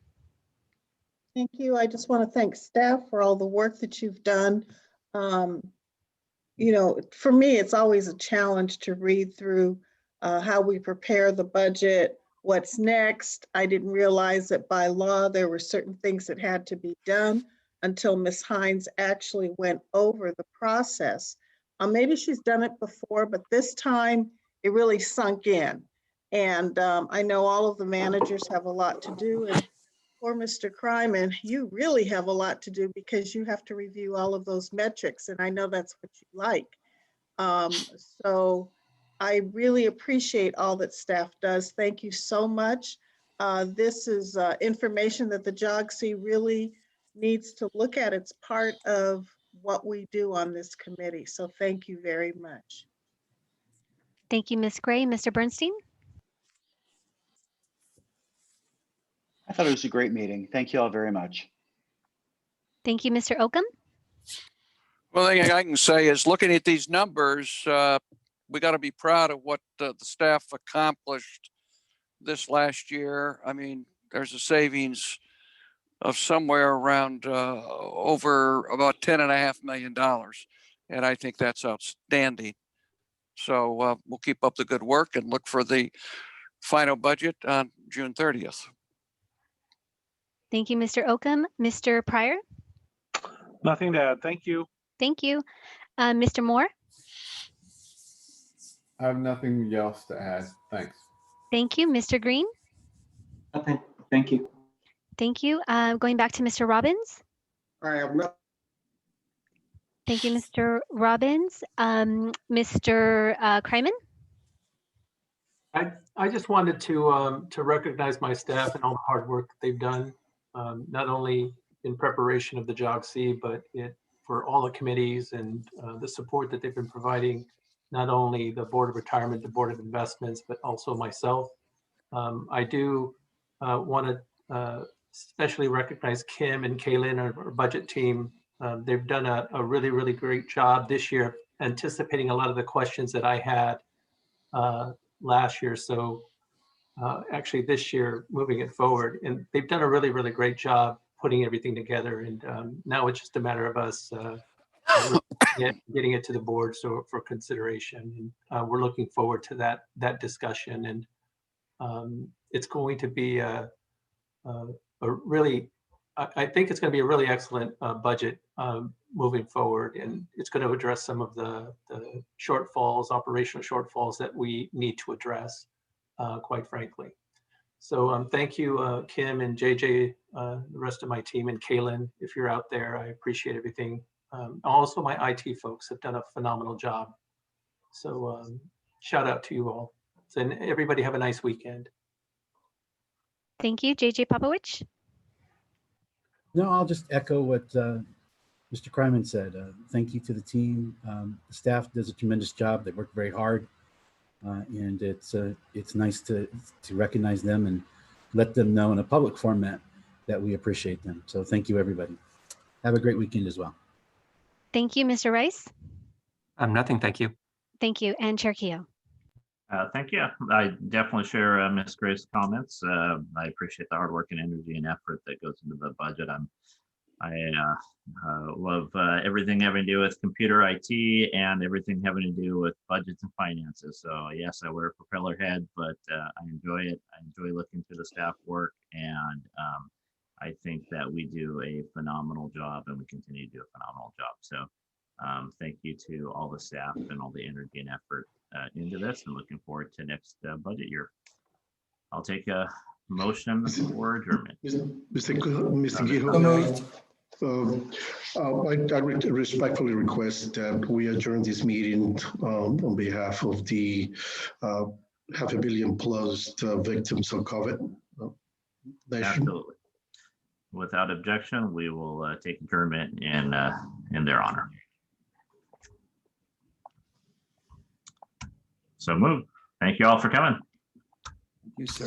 Thank you. I just want to thank staff for all the work that you've done. You know, for me, it's always a challenge to read through how we prepare the budget, what's next. I didn't realize that by law, there were certain things that had to be done until Ms. Hines actually went over the process. Maybe she's done it before, but this time it really sunk in. And I know all of the managers have a lot to do. And poor Mr. Kryman, you really have a lot to do because you have to review all of those metrics. And I know that's what you like. So I really appreciate all that staff does. Thank you so much. This is information that the JOGC really needs to look at. It's part of what we do on this committee. So thank you very much. Thank you, Ms. Gray. Mr. Bernstein? I thought it was a great meeting. Thank you all very much. Thank you, Mr. Oakham. Well, the thing I can say is looking at these numbers, we got to be proud of what the staff accomplished this last year. I mean, there's a savings of somewhere around over about $10.5 million. And I think that's outstanding. So we'll keep up the good work and look for the final budget on June 30th. Thank you, Mr. Oakham. Mr. Pryor? Nothing to add. Thank you. Thank you. Mr. Moore? I have nothing else to add. Thanks. Thank you. Mr. Green? Nothing. Thank you. Thank you. Going back to Mr. Robbins? I have nothing. Thank you, Mr. Robbins. Mr. Kryman? I just wanted to recognize my staff and all the hard work that they've done, not only in preparation of the JOGC, but for all the committees and the support that they've been providing, not only the Board of Retirement, the Board of Investments, but also myself. I do want to especially recognize Kim and Kaylin, our budget team. They've done a really, really great job this year, anticipating a lot of the questions that I had last year. So actually this year, moving it forward, and they've done a really, really great job putting everything together. And now it's just a matter of us getting it to the board for consideration. And we're looking forward to that discussion. And it's going to be a really I think it's going to be a really excellent budget moving forward, and it's going to address some of the shortfalls, operational shortfalls that we need to address, quite frankly. So thank you, Kim and JJ, the rest of my team, and Kaylin, if you're out there, I appreciate everything. Also, my IT folks have done a phenomenal job. So shout out to you all. And everybody have a nice weekend. Thank you, JJ Popowich. No, I'll just echo what Mr. Kryman said. Thank you to the team. The staff does a tremendous job. They work very hard, and it's nice to recognize them and let them know in a public format that we appreciate them. So thank you, everybody. Have a great weekend as well. Thank you, Mr. Rice. Nothing, thank you. Thank you, and Chair Kehoe. Thank you. I definitely share Ms. Gray's comments. I appreciate the hard work and energy and effort that goes into the budget. I love everything having to do with computer IT and everything having to do with budgets and finances. So yes, I wear a propeller head, but I enjoy it. I enjoy looking through the staff work, and I think that we do a phenomenal job, and we continue to do a phenomenal job. So thank you to all the staff and all the energy and effort into this, and looking forward to next budget year. I'll take a motion for adjournment. Mr. I respectfully request that we adjourn this meeting on behalf of the 500 million plus victims of COVID. Absolutely. Without objection, we will take adjournment in their honor. So moved. Thank you all for coming. Thank you, sir.